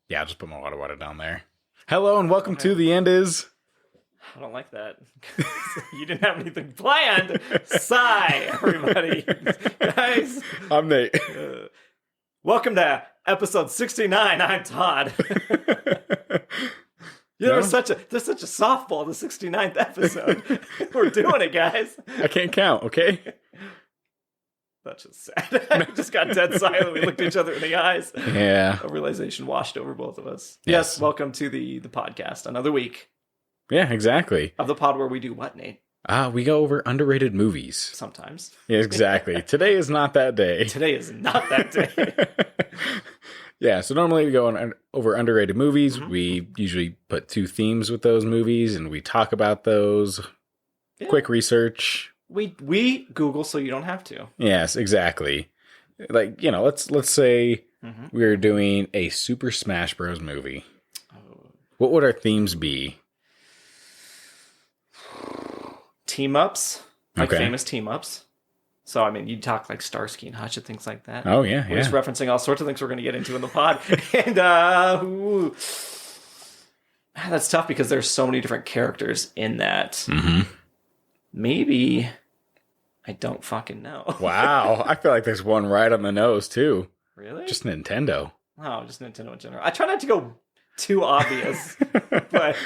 Yeah, I'll just put my water down there. Hello and welcome to The End Is. I don't like that. You didn't have anything planned. Sigh, everybody. Guys. I'm Nate. Welcome to episode 69. I'm Todd. There's such a softball, the 69th episode. We're doing it, guys. I can't count, okay? That's just sad. I just got dead silent. We looked each other in the eyes. Yeah. A realization washed over both of us. Yes. Welcome to the podcast. Another week. Yeah, exactly. Of the pod where we do what, Nate? We go over underrated movies. Sometimes. Yeah, exactly. Today is not that day. Today is not that day. Yeah, so normally we go over underrated movies. Mm-hmm. We usually put two themes with those movies, and we talk about those. Yeah. Quick research. We Google so you don't have to. Yes, exactly. Like, let's say we're doing a Super Smash Bros. Movie. Oh. What would our themes be? Team-ups. Like famous team-ups. So, I mean, you'd talk like Starsky and Hutch and things like that. Oh, yeah, We're just referencing all sorts of things we're going to get into in the pod. And, that's tough because there's so many different characters in that. Mm-hmm. Maybe I don't fucking know. Wow. I feel like there's one right on the nose, too. Really? Just Nintendo. Oh, just Nintendo in general. I try not to go too obvious. But,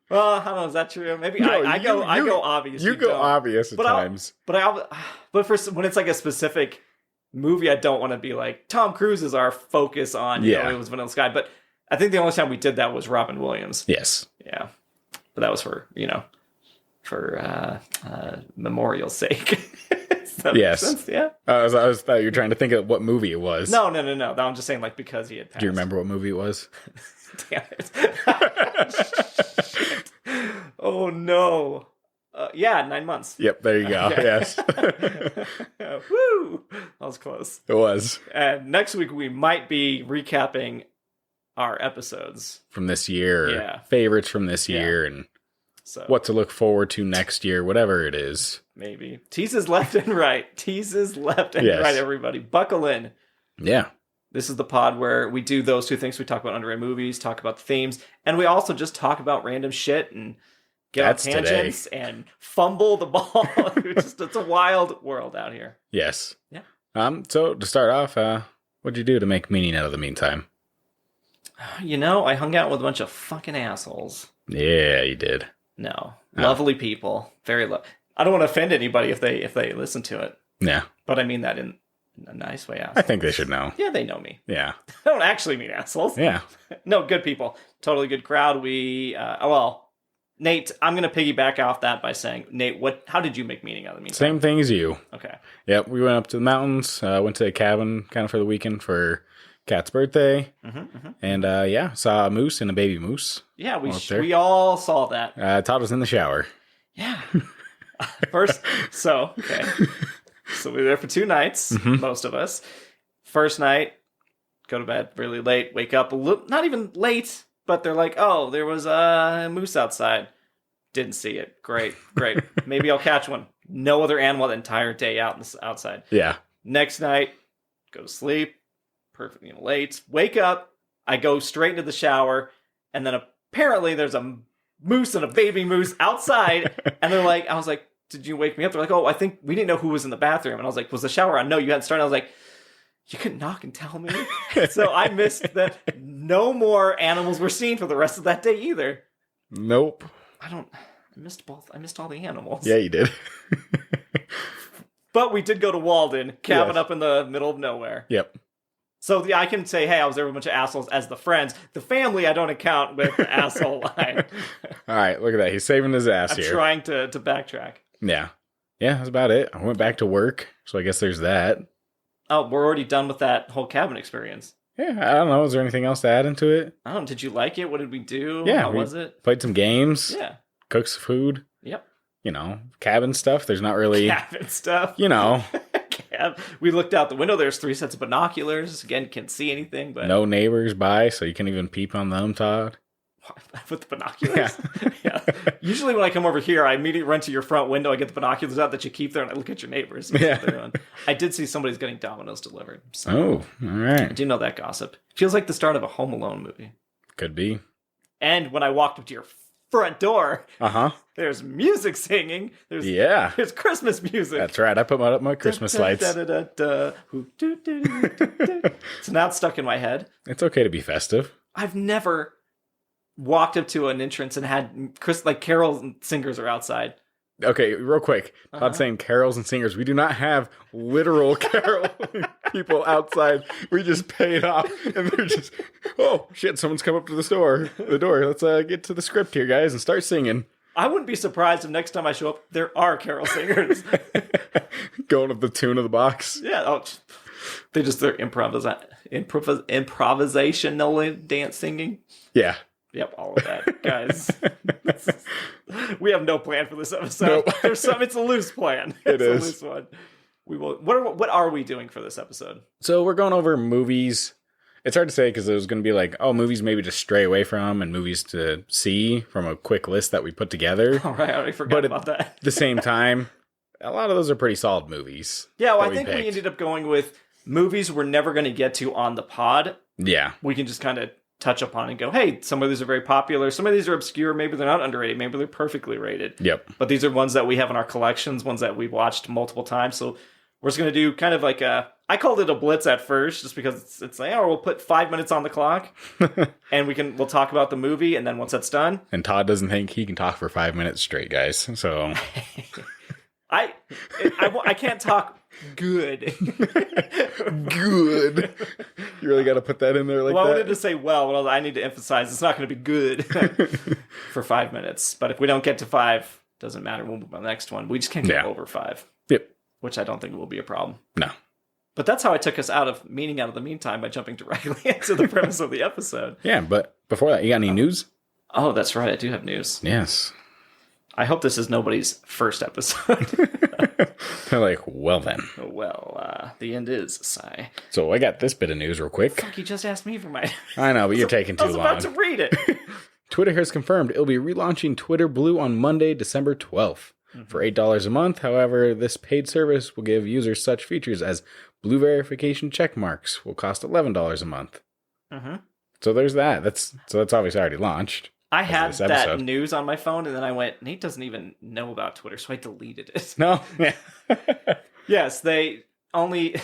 well, I don't know. Is that true? Maybe no, I go obvious. You go obvious at times. But when it's like a specific movie, I don't want to be like, Tom Cruise is our focus on, you know, it was Vanilla Sky. But I think the only time we did that was Robin Williams. Yes. Yeah. But that was for memorial's sake. Yes. Yeah. I thought you were trying to think of what movie it was. No. I'm just saying, like, because he had passed. Do you remember what movie it was? Damn it. Oh, no. 9 months. Yep, there you go. Okay. Yes. Woo! That was close. It was. And next week, we might be recapping our episodes. From this year. Favorites from this year. And what to look forward to next year, whatever it is. Maybe. Teases left and right. Right, everybody. Buckle in. Yeah. This is the pod where we do those two things. We talk about underrated movies, talk about the themes, and we also just talk about random shit and get on tangents and fumble the ball. It's a wild world out here. Yes. Yeah. So to start off, what'd you do to make meaning out of the meantime? I hung out with a bunch of fucking assholes. Yeah, you did. No. Lovely people. Very I don't want to offend anybody if they listen to it. Yeah. But I mean that in a nice way. Assholes. I think they should know. Yeah, they know me. Yeah. I don't actually mean assholes. Yeah. No, good people. Totally good crowd. Nate, I'm going to piggyback off that by saying, Nate, how did you make meaning out of the meantime? Same thing as you. Okay. Yep, we went up to the mountains, went to a cabin kind of for the weekend for Kat's birthday. And saw a moose and a baby moose. Yeah, we all saw that. Todd was in the shower. Yeah. So we were there for 2 nights, most of us. First night, go to bed really late, wake up not even late, but they're like, oh, there was a moose outside. Didn't see it. Great. Maybe I'll catch one. No other animal the entire day outside. Yeah. Next night, go to sleep. Perfectly late. Wake up. I go straight into the shower. And then apparently there's a moose and a baby moose outside. And I was like, did you wake me up? They're like, oh, I think we didn't know who was in the bathroom. And I was like, was the shower on? No, you hadn't started. I was like, you couldn't knock and tell me. So I missed that. No more animals were seen for the rest of that day either. Nope. I missed both. I missed all the animals. Yeah, you did. But we did go to Walden, cabin up in the middle of nowhere. Yep. So I can say, hey, I was there with a bunch of assholes as the friends. The family, I don't account with the asshole line. All right, look at that. He's saving his ass here. I'm trying to backtrack. Yeah. Yeah, that's about it. I went back to work, so I guess there's that. Oh, we're already done with that whole cabin experience. Yeah, I don't know. Is there anything else to add into it? I don't know. Did you like it? What did we do? Yeah. How was it? Played some games. Yeah. Cooked some food. Yep. Cabin stuff. There's not really... Cabin stuff. We looked out the window. There's 3 sets of binoculars. Again, can't see anything, but... No neighbors by, so you can't even peep on them, Todd. With the binoculars? Yeah. Usually when I come over here, I immediately run to your front window. I get the binoculars out that you keep there, and I look at your neighbors. Yeah. I did see somebody's getting Domino's delivered. So oh, all right. I do know that gossip. Feels like the start of a Home Alone movie. Could be. And when I walked up to your front door, there's music singing. There's Christmas music. That's right. I put up my Christmas lights. So now it's stuck in my head. It's okay to be festive. I've never walked up to an entrance and had carols and singers are outside. Okay, real quick. Not saying carols and singers. We do not have literal carol people outside. We just pay it off, and they're just, oh shit! Someone's come up to the door. Let's get to the script here, guys, and start singing. I wouldn't be surprised if next time I show up, there are carol singers going up the tune of the box. Yeah. Oh, they're improvisational dance singing. Yeah. Yep, all of that, guys. We have no plan for this episode. Nope. It's a loose plan. It's a loose one. We will. What are we doing for this episode? So we're going over movies. It's hard to say because it was going to be like, movies maybe to stray away from and movies to see from a quick list that we put together. All right, I already forgot about that. At the same time, a lot of those are pretty solid movies. Yeah, well, I think we ended up going with movies we're never going to get to on the pod. Yeah. We can just kind of touch upon and go, hey, some of these are very popular, some of these are obscure, maybe they're not underrated, maybe they're perfectly rated. Yep. But these are ones that we have in our collections, ones that we've watched multiple times. So we're just going to do kind of like I called it a blitz at first, just because it's like, we'll put 5 minutes on the clock, and we'll talk about the movie, and then once that's done. And Todd doesn't think he can talk for 5 minutes straight, guys. So I can't talk good. Good. You really got to put that in there like that? I wanted to say but I need to emphasize it's not going to be good for 5 minutes. But if we don't get to 5, doesn't matter. We'll move on to the next one. We just can't get over 5. Yep. Which I don't think will be a problem. No. But that's how I took us out of the meantime by jumping directly into the premise of the episode. Yeah, but before that, you got any news? Oh, that's right. I do have news. Yes. I hope this is nobody's first episode. They're like, well then. Well, the end is, sigh. So I got this bit of news real quick. Fuck, you just asked me for my... I know, but you're taking too long. I was about to read it. Twitter has confirmed it'll be relaunching Twitter Blue on Monday, December 12th. For $8 a month. However, this paid service will give users such features as blue verification check marks will cost $11 a month. So there's that. That's obviously already launched. I had that news on my phone, and then I went, Nate doesn't even know about Twitter, so I deleted it. No? Yeah. Yes, they only...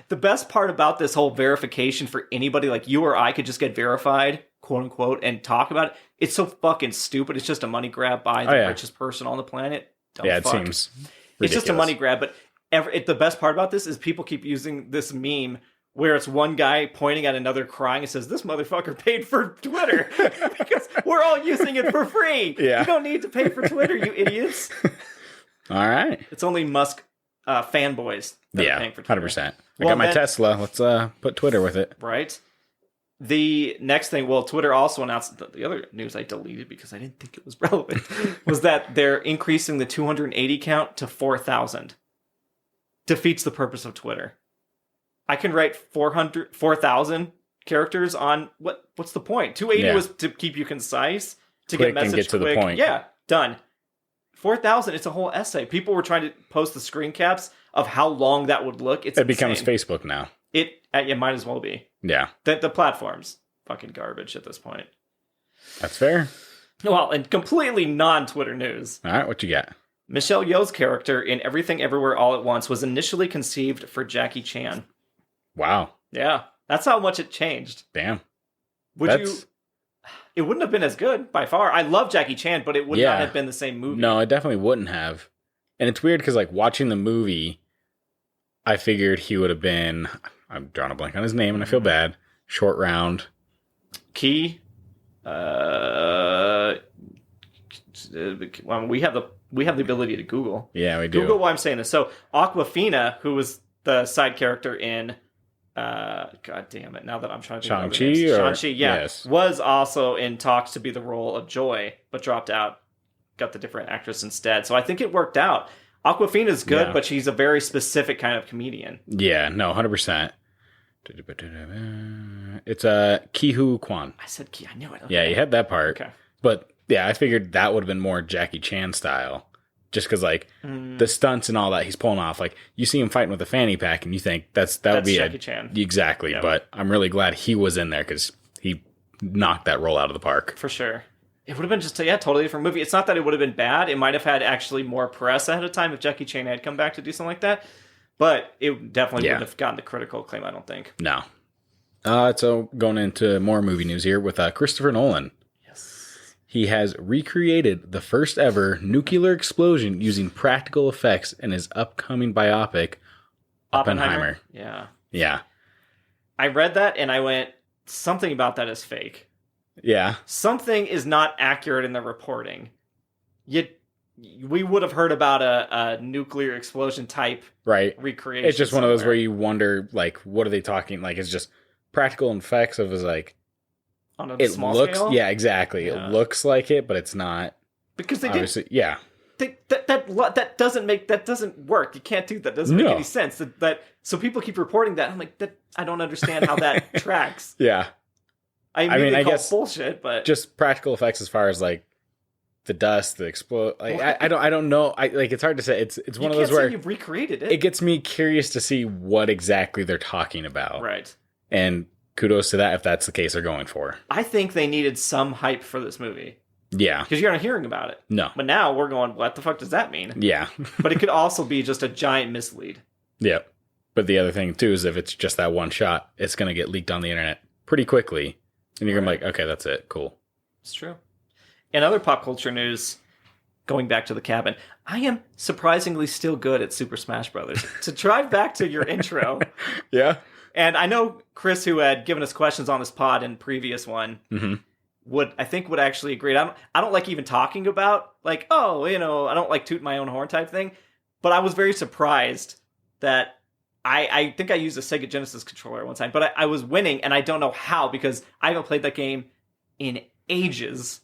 The best part about this whole verification for anybody like you or I could just get verified, quote unquote, and talk about it. It's so fucking stupid. It's just a money grab by the richest person on the planet. It seems ridiculous. It's just a money grab, but the best part about this is people keep using this meme where it's one guy pointing at another crying and says, this motherfucker paid for Twitter because we're all using it for free. Yeah. You don't need to pay for Twitter, you idiots. All right. It's only Musk fanboys that are paying for Twitter. 100%. I got my Tesla. Let's put Twitter with it. Right. The next thing, Twitter also announced the other news I deleted because I didn't think it was relevant, was that they're increasing the 280 count to 4,000. Defeats the purpose of Twitter. I can write 4,000 characters on what's the point? 280 was to keep you concise, to quick get message and get to quick. the point. Yeah, done. 4,000, it's a whole essay. People were trying to post the screen caps of how long that would look. It becomes Facebook now. It might as well be. Yeah. The platform's fucking garbage at this point. That's fair. Well, and completely non-Twitter news. All right, what you got? Michelle Yeoh's character in Everything Everywhere All at Once was initially conceived for Jackie Chan. Wow. Yeah, that's how much it changed. Damn. It wouldn't have been as good, by far. I love Jackie Chan, but it would not have been the same movie. No, it definitely wouldn't have. And it's weird because, like, watching the movie, I figured he would have been... I'm drawing a blank on his name, and I feel bad. Short Round. Key. We have the ability to Google. Yeah, we do. Google why I'm saying this. So Awkwafina, who was the side character in God damn it, now that I'm trying to think Shang-Chi, yes, was also in talks to be the role of Joy, but dropped out. Got the different actress instead. So I think it worked out. Awkwafina's good, but she's a very specific kind of comedian. Yeah, no, 100%. It's Ki-Hu Kwan. I said Ki. I knew it. Okay. Yeah, you had that part. Okay. But yeah, I figured that would have been more Jackie Chan style. Just because, like, the stunts and all that he's pulling off. Like, you see him fighting with a fanny pack, and you think that would be Jackie Chan. Exactly. Yep. But I'm really glad he was in there because he knocked that role out of the park. For sure. It would have been just a totally different movie. It's not that it would have been bad. It might have had actually more press ahead of time if Jackie Chan had come back to do something like that. But it definitely wouldn't have gotten the critical acclaim, I don't think. No. So going into more movie news here with Christopher Nolan. Yes. He has recreated the first ever nuclear explosion using practical effects in his upcoming biopic, Oppenheimer. Yeah. Yeah. I read that and I went, something about that is fake. Yeah. Something is not accurate in the reporting. We would have heard about a nuclear explosion type recreation. It's just one of those where you wonder, like, what are they talking? Like, it's just practical effects of his, like, on a small scale? Yeah, exactly. Yeah. It looks like it, but it's not. Because they obviously, yeah. That doesn't work. You can't do that. It doesn't make any sense. So people keep reporting that. I'm like, I don't understand how that tracks. Yeah. I mean, I guess bullshit, but just practical effects as far as like the dust, the explode. Like, I don't know. It's hard to say. It's one of those where you've recreated it. It gets me curious to see what exactly they're talking about. Right. And kudos to that if that's the case they're going for. I think they needed some hype for this movie. Yeah. Because you're not hearing about it. No. But now we're going, what the fuck does that mean? Yeah. But it could also be just a giant mislead. Yep. But the other thing, too, is if it's just that one shot, it's going to get leaked on the internet pretty quickly. And you're going to be like, okay, that's it. Cool. It's true. In other pop culture news, going back to the cabin, I am surprisingly still good at Super Smash Brothers. To drive back to your intro. Yeah. And I know Chris, who had given us questions on this pod in previous one, would actually agree. I don't like even talking about, like, I don't like toot my own horn type thing. But I was very surprised that I think I used a Sega Genesis controller one time, but I was winning, and I don't know how, because I haven't played that game in ages.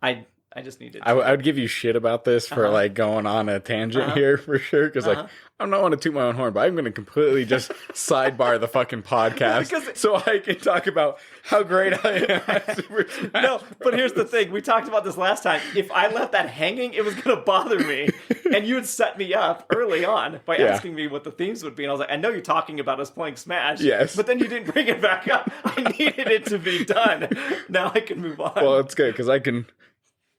I just needed to. I would give you shit about this for like going on a tangent here for sure, because like I'm not want to toot my own horn, but I'm going to completely just sidebar the fucking podcast so I can talk about how great I am at Super Smash. No, but here's the thing. We talked about this last time. If I left that hanging, it was going to bother me. And you had set me up early on by asking me what the themes would be. And I was like, I know you're talking about us playing Smash. Yes. But then you didn't bring it back up. I needed it to be done. Now I can move on. Well, it's good because I can,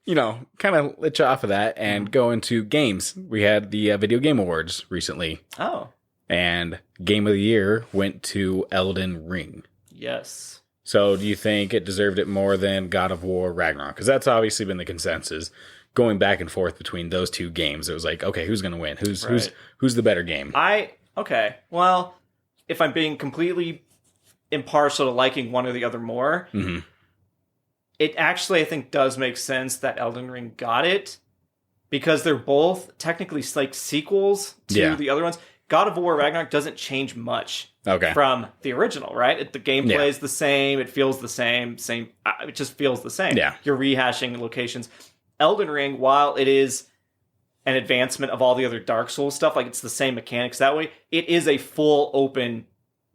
kind of lich off of that and go into games. We had the Video Game Awards recently. Oh. And Game of the Year went to Elden Ring. Yes. So do you think it deserved it more than God of War Ragnarok? Because that's obviously been the consensus. Going back and forth between those two games, it was like, okay, who's going to win? Who's the better game? Okay. Well, if I'm being completely impartial to liking one or the other more, it actually, I think, does make sense that Elden Ring got it, because they're both technically like sequels to the other ones. God of War Ragnarok doesn't change much from the original, right? The gameplay is the same. It feels the same. It just feels the same. Yeah. You're rehashing locations. Elden Ring, while it is an advancement of all the other Dark Souls stuff, like it's the same mechanics that way, it is a full open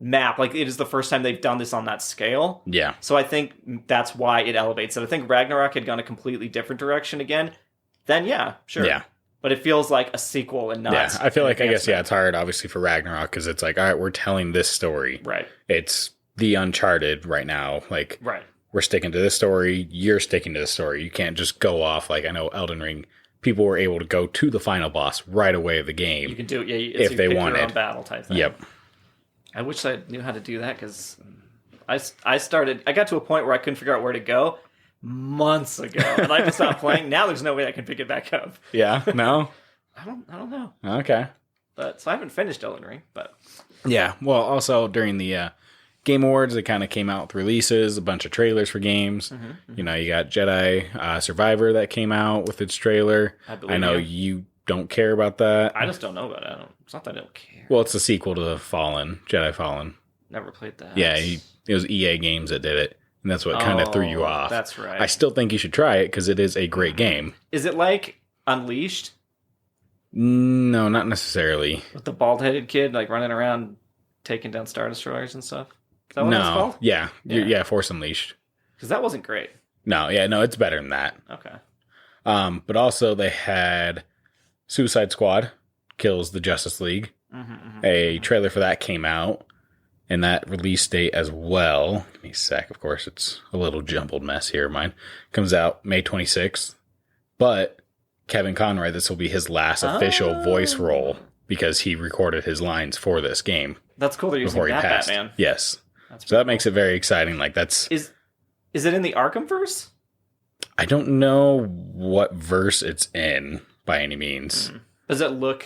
map. Like, it is the first time they've done this on that scale. Yeah. So I think that's why it elevates it. I think Ragnarok had gone a completely different direction again. Then, yeah, sure. Yeah. But it feels like a sequel and not. Yeah, I feel like, I guess, it's hard, obviously, for Ragnarok, because it's like, all right, we're telling this story. Right. It's the Uncharted right now. Like, right. We're sticking to this story. You're sticking to the story. You can't just go off. Like, I know Elden Ring, people were able to go to the final boss right away of the game. You can do it, if they wanted. Your own battle type thing. Yep. I wish I knew how to do that, because I got to a point where I couldn't figure out where to go months ago, and I just stopped playing. Now there's no way I can pick it back up. Yeah, no? I don't know. Okay. But so I haven't finished Elden Ring, but yeah. Well, also during the Game Awards, they kind of came out with releases, a bunch of trailers for games. You know, you got Jedi Survivor that came out with its trailer. I know you don't care about that. I just don't know about it. It's not that I don't care. Well, it's a sequel to Jedi Fallen. Never played that. Yeah, it was EA Games that did it, and that's what kind of threw you off. That's right. I still think you should try it because it is a great game. Is it like Unleashed? No, not necessarily. With the bald-headed kid like running around taking down Star Destroyers and stuff? Is that what it's called? Yeah, Force Unleashed. Because that wasn't great. No, it's better than that. Okay. But also they had Suicide Squad Kills the Justice League. A trailer for that came out. And that release date as well, give me a sec, of course, it's a little jumbled mess here, mine, comes out May 26th. But Kevin Conroy, this will be his last official voice role because he recorded his lines for this game. That's cool they're using that Batman. Yes. So that makes it very exciting. Like, that's... Is it in the Arkham verse? I don't know what verse it's in by any means. Does it look...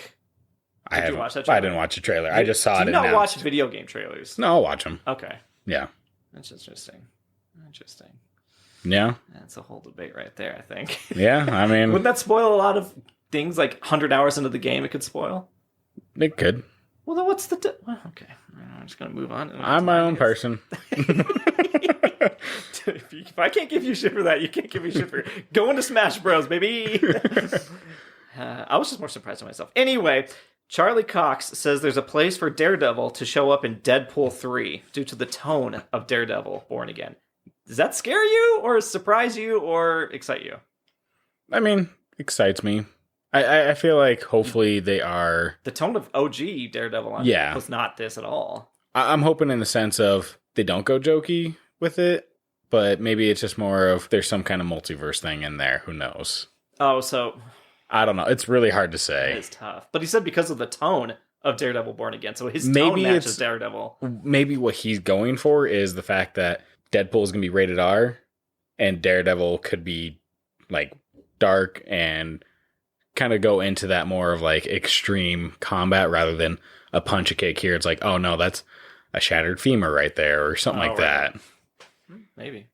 Did you watch that trailer? I didn't watch the trailer. I just saw it. Do you not watch video game trailers? No, I'll watch them. Okay. Yeah. That's interesting. Yeah. That's a whole debate right there, I think. Yeah, I mean... Wouldn't that spoil a lot of things? Like 100 hours into the game, it could spoil? It could. Well, then what's the... Well, okay. I'm just going to move on. I'm my own person. If I can't give you shit for that, you can't give me shit for... Go into Smash Bros, baby! I was just more surprised by myself. Anyway... Charlie Cox says there's a place for Daredevil to show up in Deadpool 3 due to the tone of Daredevil Born Again. Does that scare you, or surprise you, or excite you? I mean, excites me. I feel like hopefully they are... The tone of OG Daredevil was not this at all. I'm hoping in the sense of they don't go jokey with it, but maybe it's just more of there's some kind of multiverse thing in there. Who knows? Oh, so... I don't know. It's really hard to say. It's tough. But he said because of the tone of Daredevil Born Again. So his tone matches Daredevil. Maybe what he's going for is the fact that Deadpool is going to be rated R and Daredevil could be like dark and kind of go into that more of like extreme combat rather than a punch a kick here. It's like, oh no, that's a shattered femur right there or something like that. Maybe.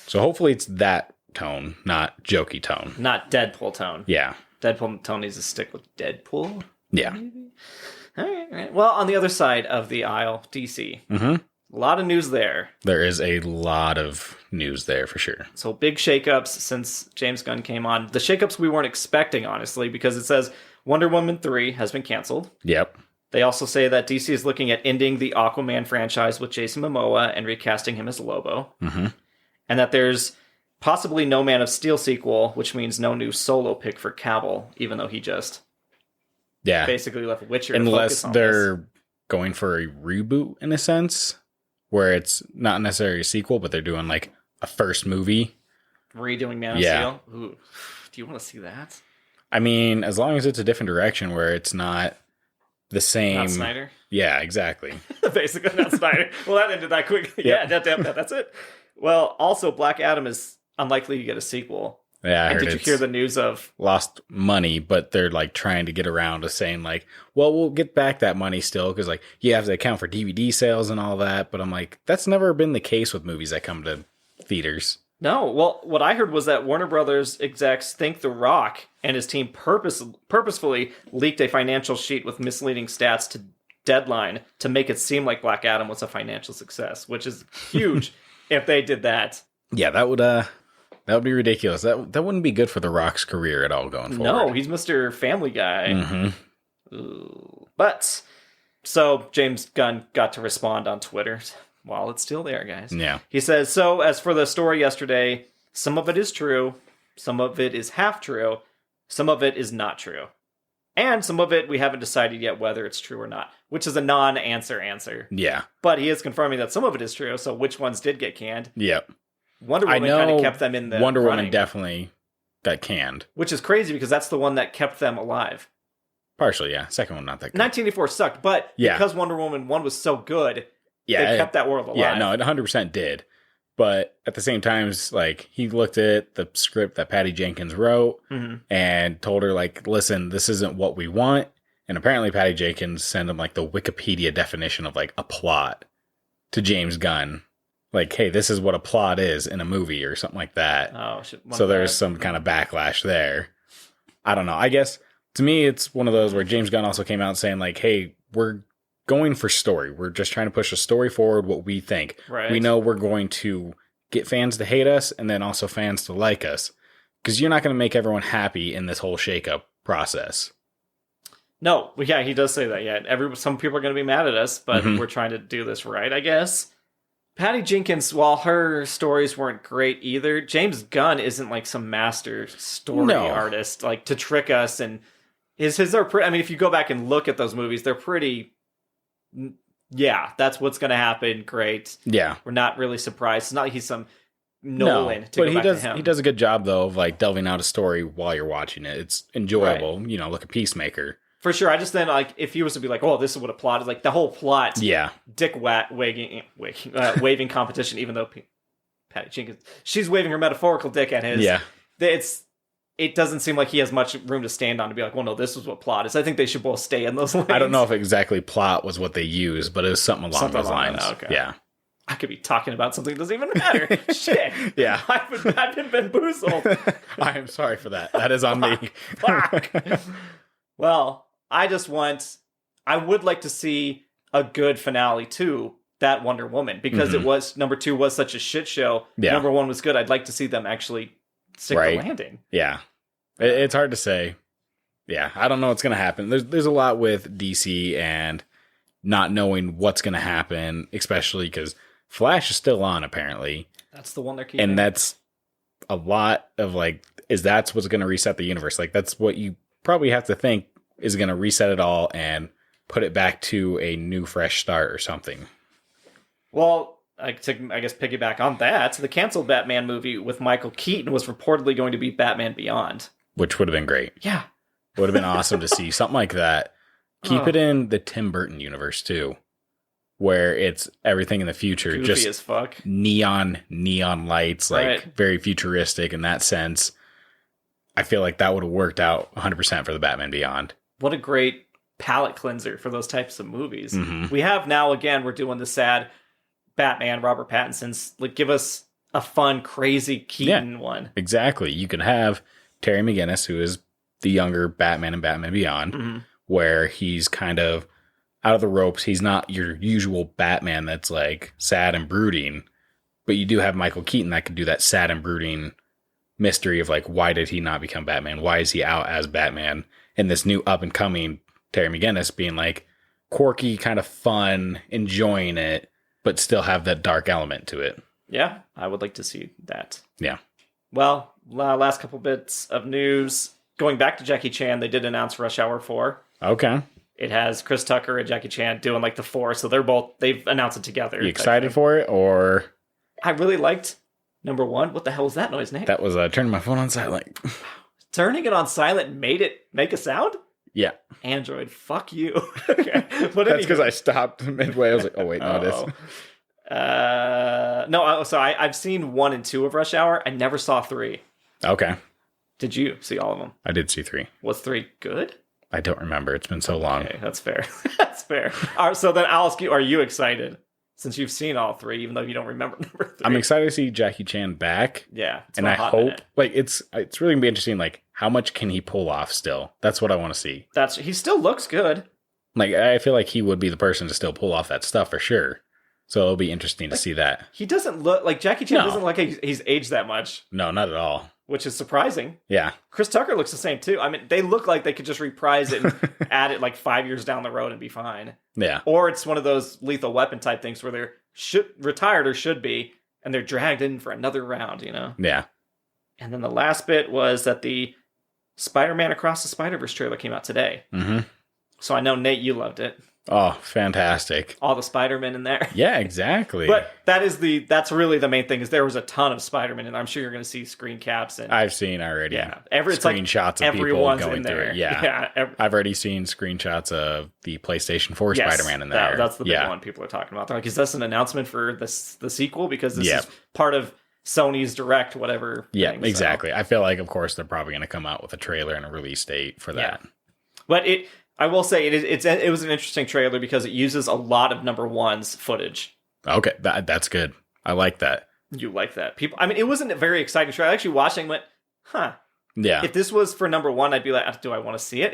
So hopefully it's that tone, not jokey tone. Not Deadpool tone. Yeah. Deadpool tone needs to stick with Deadpool. Yeah. Maybe? All right. Well, on the other side of the aisle, DC. Mm-hmm. A lot of news there. There is a lot of news there for sure. So big shakeups since James Gunn came on. The shakeups we weren't expecting, honestly, because it says Wonder Woman 3 has been canceled. Yep. They also say that DC is looking at ending the Aquaman franchise with Jason Momoa and recasting him as Lobo. Mm-hmm. And that there's possibly no Man of Steel sequel, which means no new solo pick for Cavill, even though he just basically left Witcher. Unless they're going for a reboot in a sense, where it's not necessarily a sequel, but they're doing like a first movie. Redoing Man of Steel? Ooh. Do you want to see that? I mean, as long as it's a different direction where it's not the same. Not Snyder? Yeah, exactly. Basically, not Snyder. Well, that ended that quick. Yeah, that's it. Well, also, Black Adam is unlikely to get a sequel. Yeah, I heard. Did you hear the news of lost money, but they're like trying to get around to saying like, well, we'll get back that money still because like you have to account for DVD sales and all that. But I'm like, that's never been the case with movies that come to theaters. No, well, what I heard was that Warner Brothers execs think The Rock and his team purposefully leaked a financial sheet with misleading stats to Deadline to make it seem like Black Adam was a financial success, which is huge if they did that. Yeah, that would be ridiculous. That wouldn't be good for The Rock's career at all going forward. No, he's Mr. Family Guy. Mm-hmm. Ooh. But, so James Gunn got to respond on Twitter while it's still there, guys. Yeah. He says, so as for the story yesterday, some of it is true, some of it is half true, some of it is not true. And some of it we haven't decided yet whether it's true or not, which is a non-answer. Yeah. But he is confirming that some of it is true, so which ones did get canned? Yep. Wonder Woman kind of kept them in the Wonder running, Woman definitely got canned. Which is crazy because that's the one that kept them alive. Partially, yeah. Second one, not that good. 1984 sucked, but because Wonder Woman 1 was so good, they kept that world alive. Yeah, no, it 100% did. But at the same time, like, he looked at the script that Patty Jenkins wrote and told her, like, listen, this isn't what we want. And apparently Patty Jenkins sent him, like, the Wikipedia definition of, like, a plot to James Gunn. Like, hey, this is what a plot is in a movie or something like that. Oh, so there's some kind of backlash there. I don't know. I guess, to me, it's one of those where James Gunn also came out saying, like, hey, we're going for story. We're just trying to push the story forward, what we think. Right. We know we're going to get fans to hate us and then also fans to like us. Because you're not going to make everyone happy in this whole shakeup process. No, yeah, he does say that. Yeah, some people are going to be mad at us, but we're trying to do this right, I guess. Patty Jenkins, while her stories weren't great either, James Gunn isn't like some master story artist, like to trick us. And his are pretty. I mean, if you go back and look at those movies, they're pretty yeah, that's what's going to happen. Great. Yeah. We're not really surprised. It's not like he's some No, Nolan to but go he back does. to him. He does a good job though of like delving out a story while you're watching it. It's enjoyable. Right. You know, like a Peacemaker. For sure. I just then, like, if he was to be like, oh, this is what a plot is, like, the whole plot, Yeah. dick waving competition, even though Patty Jenkins, she's waving her metaphorical dick at his. Yeah. It doesn't seem like he has much room to stand on to be like, well, no, this is what plot is. I think they should both stay in those lanes. I don't know if exactly plot was what they used, but it was something along those lines. Okay. Yeah. I could be talking about something that doesn't even matter. Shit. Yeah. I've been bamboozled. I am sorry for that. That is on me. Fuck. Well, I would like to see a good finale to that Wonder Woman, because it was, number 2 was such a shit show. Yeah. Number 1 was good. I'd like to see them actually stick the landing. Yeah. It's hard to say. Yeah. I don't know what's going to happen. There's a lot with DC and not knowing what's going to happen, especially because Flash is still on, apparently. That's the one they're keeping. And that's a lot of like, that's what's going to reset the universe. Like, that's what you probably have to think is going to reset it all and put it back to a new, fresh start or something. Well, I guess piggyback on that, the canceled Batman movie with Michael Keaton was reportedly going to be Batman Beyond. Which would have been great. Yeah. Would have been awesome to see something like that. Keep it in the Tim Burton universe, too. Where it's everything in the future. Goofy just as fuck. Neon lights, like very futuristic in that sense. I feel like that would have worked out 100% for the Batman Beyond. What a great palate cleanser for those types of movies. Mm-hmm. We have now, again, we're doing the sad Batman, Robert Pattinson's, like, give us a fun, crazy Keaton one. Exactly. You could have Terry McGinnis, who is the younger Batman in Batman Beyond, where he's kind of out of the ropes. He's not your usual Batman that's like sad and brooding, but you do have Michael Keaton that could do that sad and brooding mystery of like, why did he not become Batman? Why is he out as Batman? And this new up and coming Terry McGinnis being like quirky, kind of fun, enjoying it, but still have that dark element to it. Yeah, I would like to see that. Yeah. Well, last couple bits of news. Going back to Jackie Chan, they did announce Rush Hour 4. Okay. It has Chris Tucker and Jackie Chan doing like the 4, so they've announced it together. You excited for it, or? I really liked number 1. What the hell was that noise, Nate? That was turning my phone on silent. Turning it on silent made it make a sound? Yeah. Android, fuck you. Okay. That's because I stopped midway. I was like, oh, wait, no, it is. So I've seen 1 and 2 of Rush Hour. I never saw 3. Okay. Did you see all of them? I did see 3. Was 3 good? I don't remember. It's been so long. Okay, that's fair. That's fair. All right, so then I'll ask you, are you excited? Since you've seen all 3, even though you don't remember number 3. I'm excited to see Jackie Chan back. Yeah. And I hope, like, it's really going to be interesting, like, how much can he pull off still? That's what I want to see. He still looks good. Like, I feel like he would be the person to still pull off that stuff for sure. So it'll be interesting to see that. He doesn't look, like, Jackie Chan doesn't look like he's aged that much. No, not at all. Which is surprising. Yeah. Chris Tucker looks the same, too. I mean, they look like they could just reprise it and add it, like, 5 years down the road and be fine. Yeah. Or it's one of those Lethal Weapon type things where they're retired or should be, and they're dragged in for another round, you know? Yeah. And then the last bit was that the Spider-Man Across the Spider-Verse trailer came out today. Mm-hmm. So I know, Nate, you loved it. Oh, fantastic. All the Spider-Men in there. Yeah, exactly. But that's really the main thing, is there was a ton of Spider-Man, and I'm sure you're going to see screen caps. And I've seen already screenshots of people going in through there. it. Yeah. I've already seen screenshots of the PlayStation 4 Spider-Man in there. That's the big one people are talking about. They're like, is this an announcement for the sequel? Because this is part of Sony's Direct, whatever. Yeah, thing, exactly. So. I feel like, of course, they're probably going to come out with a trailer and a release date for that. But I will say it was an interesting trailer because it uses a lot of number 1's footage. Okay, that's good. I like that. You like that. It wasn't a very exciting trailer. I actually watched it and went, huh. Yeah. If this was for number 1, I'd be like, do I want to see it?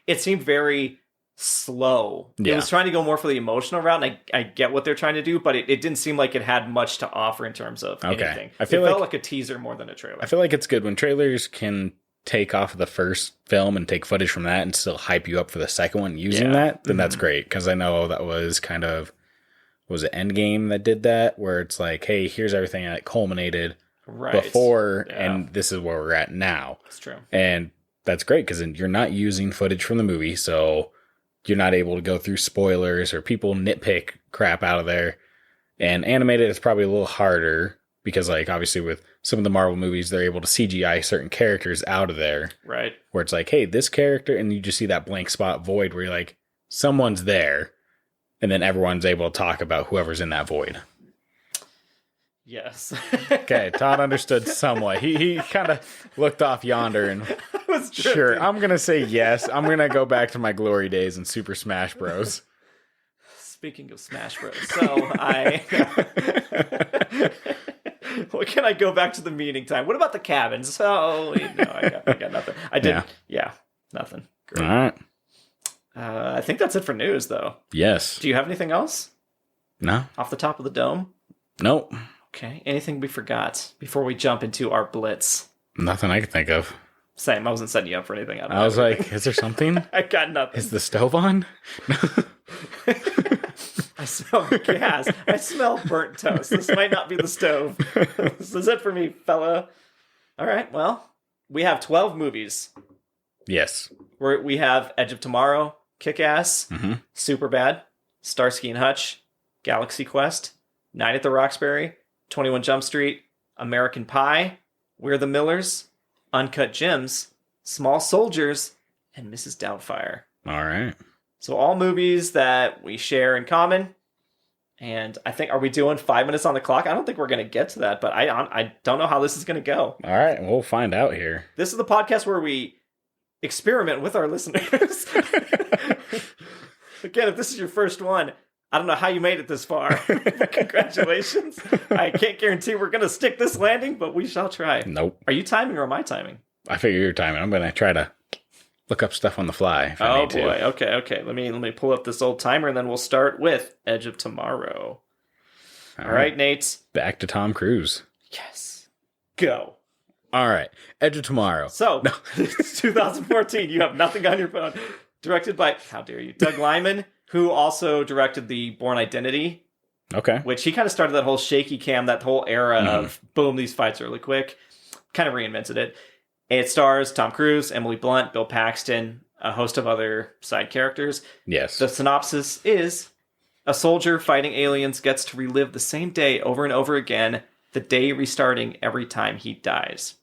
It seemed very slow. Yeah. It was trying to go more for the emotional route, and I get what they're trying to do, but it didn't seem like it had much to offer in terms of anything. It felt like a teaser more than a trailer. I feel like it's good when trailers can take off of the first film and take footage from that and still hype you up for the second one using that, then that's great. Because I know that was kind of, was it Endgame that did that? Where it's like, hey, here's everything that culminated before, and this is where we're at now. That's true. And that's great because you're not using footage from the movie, so you're not able to go through spoilers or people nitpick crap out of there. And animated is probably a little harder because, like, obviously with some of the Marvel movies, they're able to CGI certain characters out of there. Right. Where it's like, hey, this character, and you just see that blank spot void where you're like, someone's there. And then everyone's able to talk about whoever's in that void. Yes. Okay, Todd understood somewhat. He kind of looked off yonder and sure, I'm going to say yes. I'm going to go back to my glory days in Super Smash Bros. Speaking of Smash Bros, so what can I go back to the meeting time? What about the cabin? So, no, I got nothing. I did, yeah nothing. Great. All right. I think that's it for news, though. Yes. Do you have anything else? No. Off the top of the dome? Nope. Okay. Anything we forgot before we jump into our Blitz? Nothing I can think of. Same. I wasn't setting you up for anything. I was like, is there something? I got nothing. Is the stove on? I smell gas. I smell burnt toast. This might not be the stove. This is it for me, fella. All right. Well, we have 12 movies. Yes. We have Edge of Tomorrow, Kick-Ass, Superbad, Starsky and Hutch, Galaxy Quest, Night at the Roxbury, 21 Jump Street, American Pie, We're the Millers, Uncut Gems, Small Soldiers, and Mrs. Doubtfire. All right. So all movies that we share in common. And I think, are we doing 5 minutes on the clock? I don't think we're going to get to that, but I don't know how this is going to go. All right. We'll find out here. This is the podcast where we experiment with our listeners. Again, if this is your first one, I don't know how you made it this far. But congratulations. I can't guarantee we're going to stick this landing, but we shall try. Nope. Are you timing or am I timing? I figure you're timing. I'm going to try to look up stuff on the fly if I need to. Oh, boy. Okay. Let me pull up this old timer, and then we'll start with Edge of Tomorrow. All right, Nate. Back to Tom Cruise. Yes. Go. All right. Edge of Tomorrow. So, it's 2014. You have nothing on your phone. Directed by, how dare you, Doug Liman, who also directed the Bourne Identity. Okay. Which he kind of started that whole shaky cam, that whole era of, boom, these fights are really quick. Kind of reinvented it. It stars Tom Cruise, Emily Blunt, Bill Paxton, a host of other side characters. Yes. The synopsis is, a soldier fighting aliens gets to relive the same day over and over again, the day restarting every time he dies.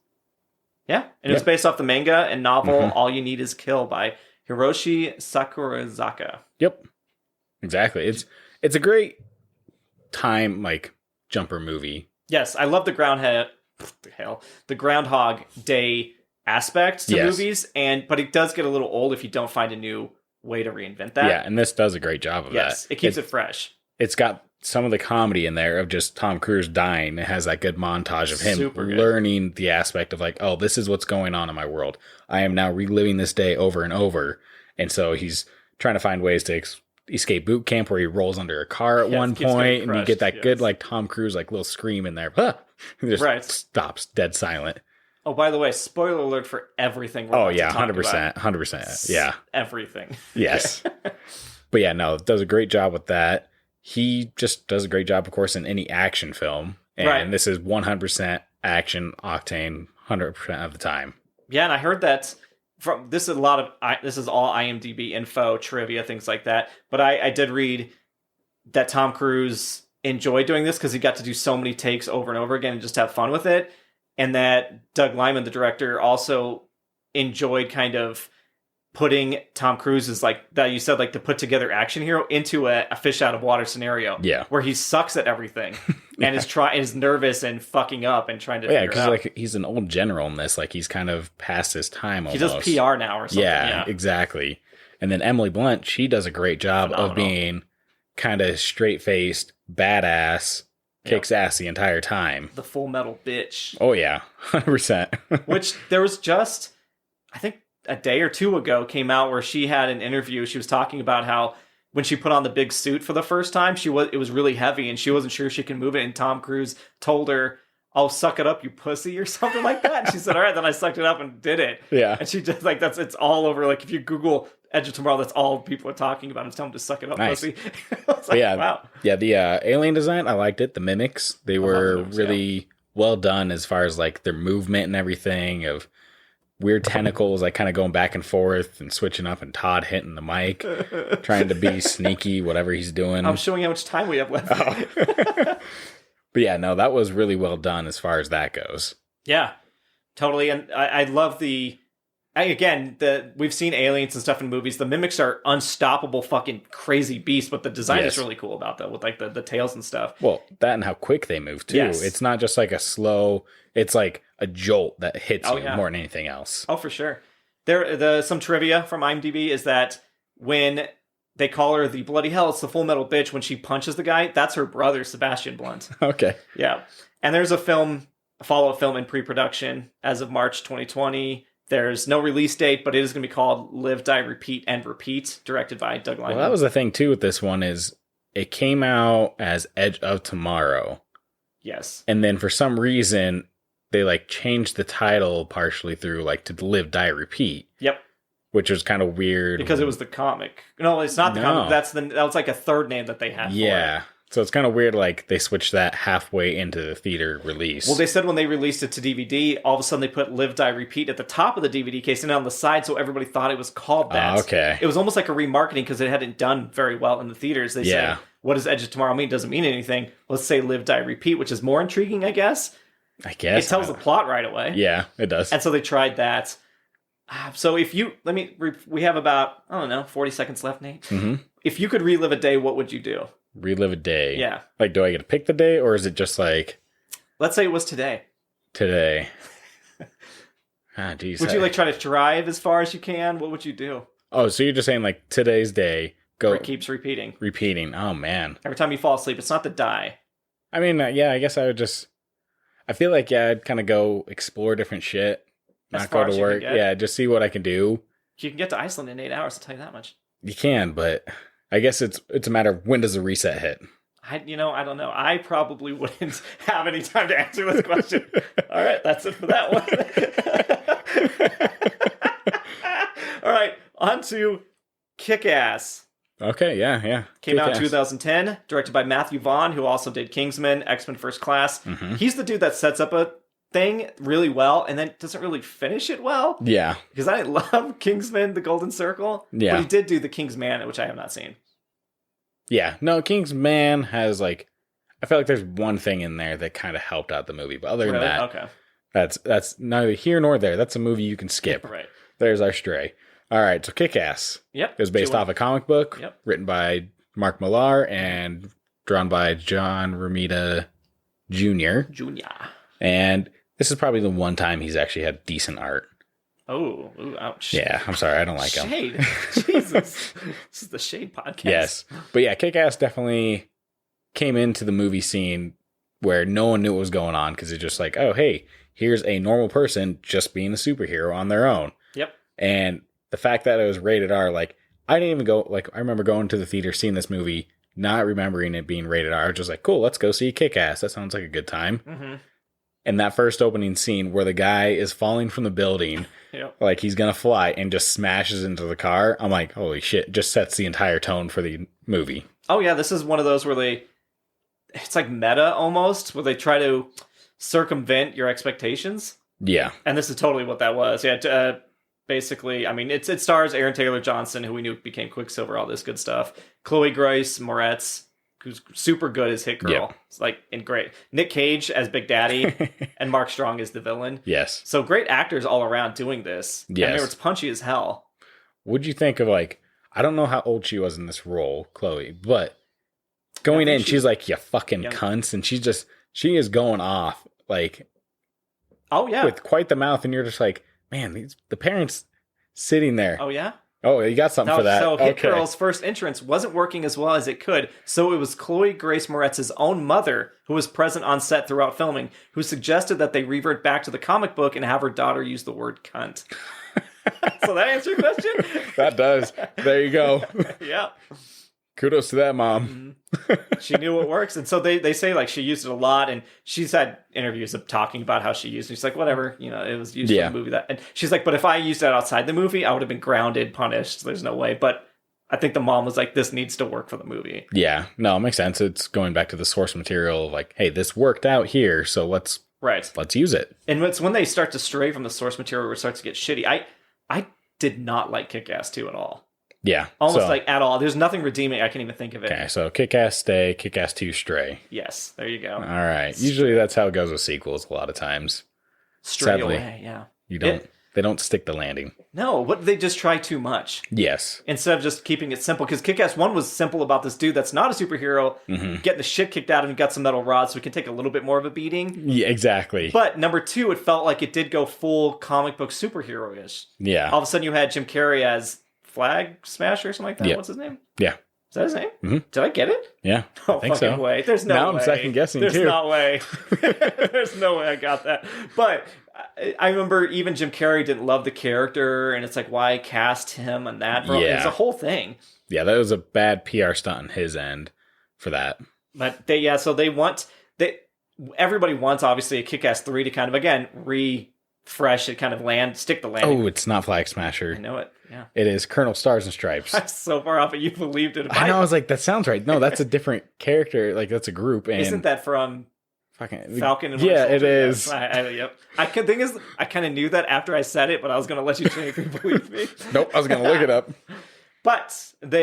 Yeah, and it was based off the manga and novel All You Need Is Kill by Hiroshi Sakurazaka. Yep. Exactly. It's a great time, like, jumper movie. Yes, I love the Groundhog Day aspect to movies, but it does get a little old if you don't find a new way to reinvent that. Yeah, and this does a great job of that. Yes, it keeps it fresh. It's got some of the comedy in there of just Tom Cruise dying. It has that good montage of him learning the aspect of like, oh, this is what's going on in my world. I am now reliving this day over and over. And so he's trying to find ways to escape boot camp where he rolls under a car at one point and you get that good like Tom Cruise like little scream in there. He just stops dead silent. Oh, by the way, spoiler alert for everything. Oh yeah, 100%, 100%. Yeah, everything. Yes, but yeah, no, does a great job with that. He just does a great job, of course, in any action film, and this is 100% action octane, 100% of the time. Yeah, and I heard that from this is this is all IMDb info, trivia, things like that. But I did read that Tom Cruise enjoyed doing this because he got to do so many takes over and over again and just have fun with it. And that Doug Liman, the director, also enjoyed kind of putting Tom Cruise as like that you said, like the put together action hero into a fish out of water scenario. Yeah. Where he sucks at everything and is nervous and fucking up and trying to figure it out. Yeah, because like he's an old general in this. Like he's kind of past his time almost. He does PR now or something. Yeah, exactly. And then Emily Blunt, she does a great job of being kind of straight faced, badass, kicks ass the entire time. The Full Metal bitch. Oh yeah, 100%. Which there was just, I think a day or two ago came out where she had an interview. She was talking about how when she put on the big suit for the first time, it was really heavy and she wasn't sure she could move it. And Tom Cruise told her, "Oh, suck it up, you pussy," or something like that. And she said, "All right." Then I sucked it up and did it. Yeah. And she just like it's all over. Like if you Google Edge of Tomorrow, that's all people are talking about. And tell them to suck it up, pussy. I was like, wow. Yeah, the alien design, I liked it. The mimics, they were really well done as far as like their movement and everything. weird tentacles, like kind of going back and forth and switching up, and Todd hitting the mic, trying to be sneaky, whatever he's doing. I'm showing how much time we have left. Oh. But yeah, no, that was really well done as far as that goes. Yeah, totally. And I love we've seen aliens and stuff in movies. The mimics are unstoppable fucking crazy beasts, but the design is really cool about that with like the tails and stuff. Well, that and how quick they move too. Yes. It's not just like a slow, it's like a jolt that hits you more than anything else. Oh, for sure. Some trivia from IMDb is that when they call her the bloody hell, it's the Full Metal Bitch, when she punches the guy, that's her brother, Sebastian Blunt. Okay. Yeah. And there's a follow-up film in pre-production as of March 2020. There's no release date, but it is going to be called Live, Die, Repeat, and Repeat, directed by Doug Liman. Well, that was the thing, too, with this one, is it came out as Edge of Tomorrow. Yes. And then for some reason, they, like, changed the title partially through, like, to Live, Die, Repeat. Yep. Which was kind of weird. Because it was the comic. No, it's not the comic. That was like a third name that they had for it. So it's kind of weird, like, they switched that halfway into the theater release. Well, they said when they released it to DVD, all of a sudden they put Live, Die, Repeat at the top of the DVD case and on the side, so everybody thought it was called that. Okay. It was almost like a remarketing because it hadn't done very well in the theaters. They said, what does Edge of Tomorrow mean? It doesn't mean anything. Let's say Live, Die, Repeat, which is more intriguing, I guess. I guess. It tells the plot right away. Yeah, it does. And so they tried that. So if you, we have about, 40 seconds left, Nate. Mm-hmm. If you could relive a day, what would you do? Relive a day. Yeah. Like, do I get to pick the day, or is it just like... Let's say it was today. Today. Geez. Would you, try to drive as far as you can? What would you do? Oh, so you're just saying, like, today's day, go... Or it keeps repeating. Repeating. Oh, man. Every time you fall asleep, it's not the die. I mean, I guess I would just... I feel like, I'd kind of go explore different shit. Not go to work. Yeah, just see what I can do. You can get to Iceland in 8 hours, I'll tell you that much. You can, but I guess it's a matter of when does the reset hit? I don't know. I probably wouldn't have any time to answer this question. All right, that's it for that one. All right, on to Kick-Ass. Okay, yeah. Came out in 2010, directed by Matthew Vaughn, who also did Kingsman, X-Men First Class. Mm-hmm. He's the dude that sets up a thing really well and then doesn't really finish it well. Yeah. Because I love Kingsman, The Golden Circle. Yeah. But he did do The King's Man, which I have not seen. Yeah. No, King's Man has, like... I feel like there's one thing in there that kind of helped out the movie. But other than that... Okay. That's neither here nor there. That's a movie you can skip. Right. There's our stray. All right, so Kick-Ass. Yep. It was based off a comic book written by Mark Millar and drawn by John Romita Jr. And this is probably the one time he's actually had decent art. Oh, ooh, ouch. Yeah, I'm sorry, I don't like him. Shade. Jesus. This is the Shade podcast. Yes. But yeah, Kick-Ass definitely came into the movie scene where no one knew what was going on because it's just like, oh, hey, here's a normal person just being a superhero on their own. Yep. And the fact that it was rated R, like, I didn't even go, like, I remember going to the theater, seeing this movie, not remembering it being rated R. I was just like, cool, let's go see Kick-Ass. That sounds like a good time. Mm-hmm. And that first opening scene where the guy is falling from the building, like he's going to fly and just smashes into the car. I'm like, holy shit, just sets the entire tone for the movie. Oh, yeah, this is one of those where it's like meta almost, where they try to circumvent your expectations. Yeah. And this is totally what that was. Yeah, basically, I mean, it stars Aaron Taylor Johnson, who we knew became Quicksilver, all this good stuff. Chloe Grace Moretz, who's super good as Hit Girl. Yeah. It's and great. Nick Cage as Big Daddy, and Mark Strong as the villain. Yes. So great actors all around doing this. Yes. I mean, it's punchy as hell. What'd you think of, like, I don't know how old she was in this role, Chloe, but going in, she's like, you fucking cunts, and she is going off, like, oh, yeah, with quite the mouth, and you're just like, man, the parents sitting there. Oh, yeah? Oh, you got something for that. So Hit Girl's first entrance wasn't working as well as it could, so it was Chloe Grace Moretz's own mother, who was present on set throughout filming, who suggested that they revert back to the comic book and have her daughter use the word cunt. So that answer your question? That does. There you go. Yeah. Kudos to that mom. Mm-hmm. She knew what works. And so they say, like, she used it a lot, and she's had interviews of talking about how she used it. She's like, whatever, it was used for the movie. And she's like, but if I used it outside the movie, I would have been grounded, punished. There's no way. But I think the mom was like, this needs to work for the movie. Yeah. No, it makes sense. It's going back to the source material of, like, hey, this worked out here, so let's Right. Let's use it. And it's when they start to stray from the source material where it starts to get shitty. I did not like Kick-Ass 2 at all. Yeah. Almost like at all. There's nothing redeeming. I can't even think of it. Okay, so Kick-Ass stay, Kick-Ass 2 stray. Yes, there you go. All right. Usually that's how it goes with sequels a lot of times. Stray Sadly, away, yeah. They don't stick the landing. No, they just try too much. Yes. Instead of just keeping it simple. Because Kick-Ass 1 was simple about this dude that's not a superhero getting the shit kicked out of him, got some metal rods so he can take a little bit more of a beating. Yeah, exactly. But number 2, it felt like it did go full comic book superhero-ish. Yeah. All of a sudden you had Jim Carrey as Flag Smasher or something like that. Yeah. What's his name? Yeah. Is that his name? Mm-hmm. Did I get it? Yeah. Oh, I think fucking so. way. There's no now way. I'm second guessing There's too. no way. There's no way I got that. But I remember even Jim Carrey didn't love the character, and it's like, why cast him on that? Bro? Yeah. It's a whole thing. Yeah, that was a bad PR stunt on his end for that. But everybody wants obviously a Kick-Ass 3 to kind of again refresh it, kind of stick the landing. Oh, it's not Flag Smasher. I know it. Yeah. It is Colonel Stars and Stripes. I'm so far off, but you believed it. I know. I was like, that sounds right. No, that's a different character. Like that's a group. And Isn't that from fucking Falcon and yeah, Winter it Soldier? is. Yep. Thing is, I kind of knew that after I said it, but I was going to let you say if you believe me. Nope, I was going to look it up. But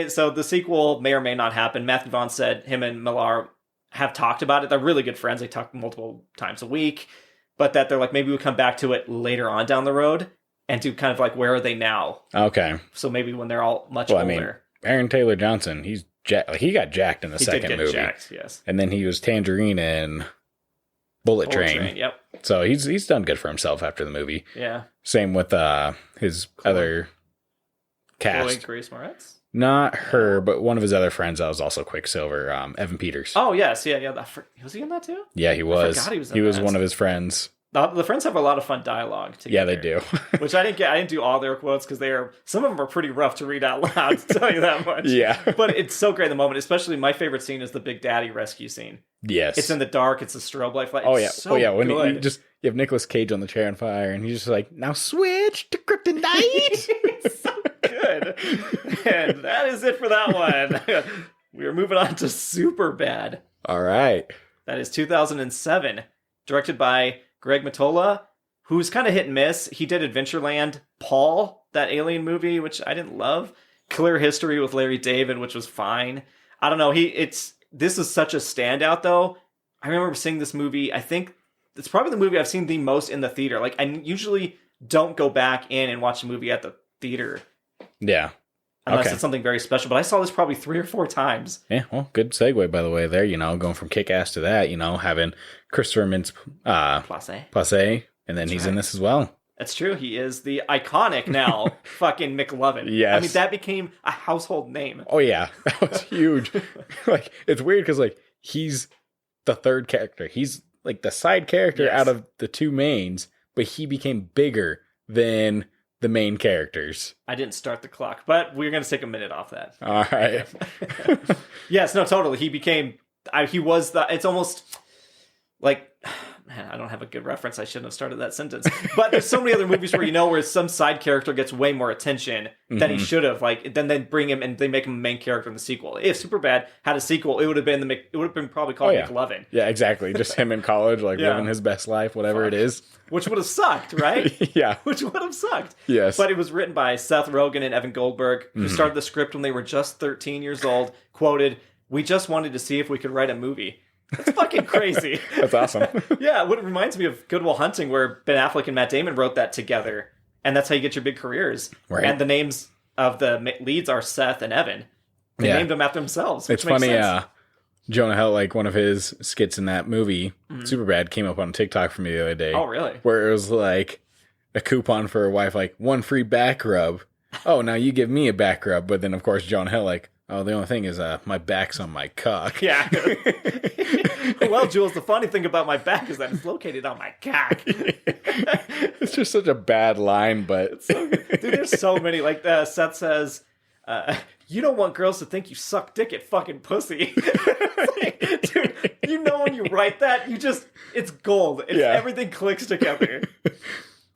so the sequel may or may not happen. Matthew Vaughn said him and Millar have talked about it. They're really good friends. They talk multiple times a week. But that they're like, maybe we'll come back to it later on down the road and do kind of like, where are they now? Okay. So maybe when they're all much older. I mean, Aaron Taylor Johnson, he got jacked in the second movie. Jacked, yes. And then he was Tangerine in Bullet Train. Yep. So he's done good for himself after the movie. Yeah. Same with his other cast. Grace Moretz? Not her, but one of his other friends that was also Quicksilver, Evan Peters. Oh, yes. Yeah. Was he in that too? Yeah, he was. I forgot he was one of his friends. The friends have a lot of fun dialogue together. Yeah, they do. Which I didn't do all their quotes because some of them are pretty rough to read out loud, to tell you that much. Yeah. But it's so great in the moment. Especially my favorite scene is the Big Daddy rescue scene. Yes. It's in the dark. It's a strobe light flight. Oh, yeah. So When good. you have Nicolas Cage on the chair on fire and he's just like, now switch to kryptonite. It's so good. And that is it for that one. We are moving on to Superbad. All right. That is 2007. Directed by Greg Mottola, who's kind of hit and miss. He did Adventureland, Paul, that alien movie, which I didn't love. Clear History with Larry David, which was fine. I don't know. This is such a standout, though. I remember seeing this movie. I think it's probably the movie I've seen the most in the theater. Like, I usually don't go back in and watch a movie at the theater. Yeah. Unless it's something very special. But I saw this probably 3 or 4 times. Yeah, well, good segue, by the way, there, going from Kick-Ass to that, having Christopher Mintz-Plasse, and then he's in this as well. That's true. He is the iconic now fucking McLovin. Yes. I mean, that became a household name. Oh, yeah. That was huge. It's weird because, he's the third character. He's, the side character out of the 2 mains, but he became bigger than the main characters. I didn't start the clock, but we're going to take a minute off that. All right. Yes, no, totally. It's almost like, man, I don't have a good reference. I shouldn't have started that sentence. But there's so many other movies where some side character gets way more attention than he should have. Then they bring him and they make him a main character in the sequel. If Superbad had a sequel, it would have been probably called McLovin. Yeah, exactly. Just him in college, living his best life, whatever it is. Which would have sucked, right? Yeah. Which would have sucked. Yes. But it was written by Seth Rogen and Evan Goldberg, who started the script when they were just 13 years old. Quoted, "We just wanted to see if we could write a movie." That's fucking crazy. That's awesome. Yeah, it reminds me of Good Will Hunting, where Ben Affleck and Matt Damon wrote that together. And that's how you get your big careers. Right. And the names of the leads are Seth and Evan. They named them after themselves, which it's makes funny, sense. Jonah Hill, one of his skits in that movie, Superbad, came up on TikTok for me the other day. Oh, really? Where it was a coupon for a wife, 1 free back rub. Oh, now you give me a back rub. But then, of course, Jonah Hill, oh, the only thing is my back's on my cock. Yeah. Well, Jules, the funny thing about my back is that it's located on my cock. It's just such a bad line, but... Dude, there's so many. Seth says... you don't want girls to think you suck dick at fucking pussy. Dude, when you write that, it's gold. Everything clicks together.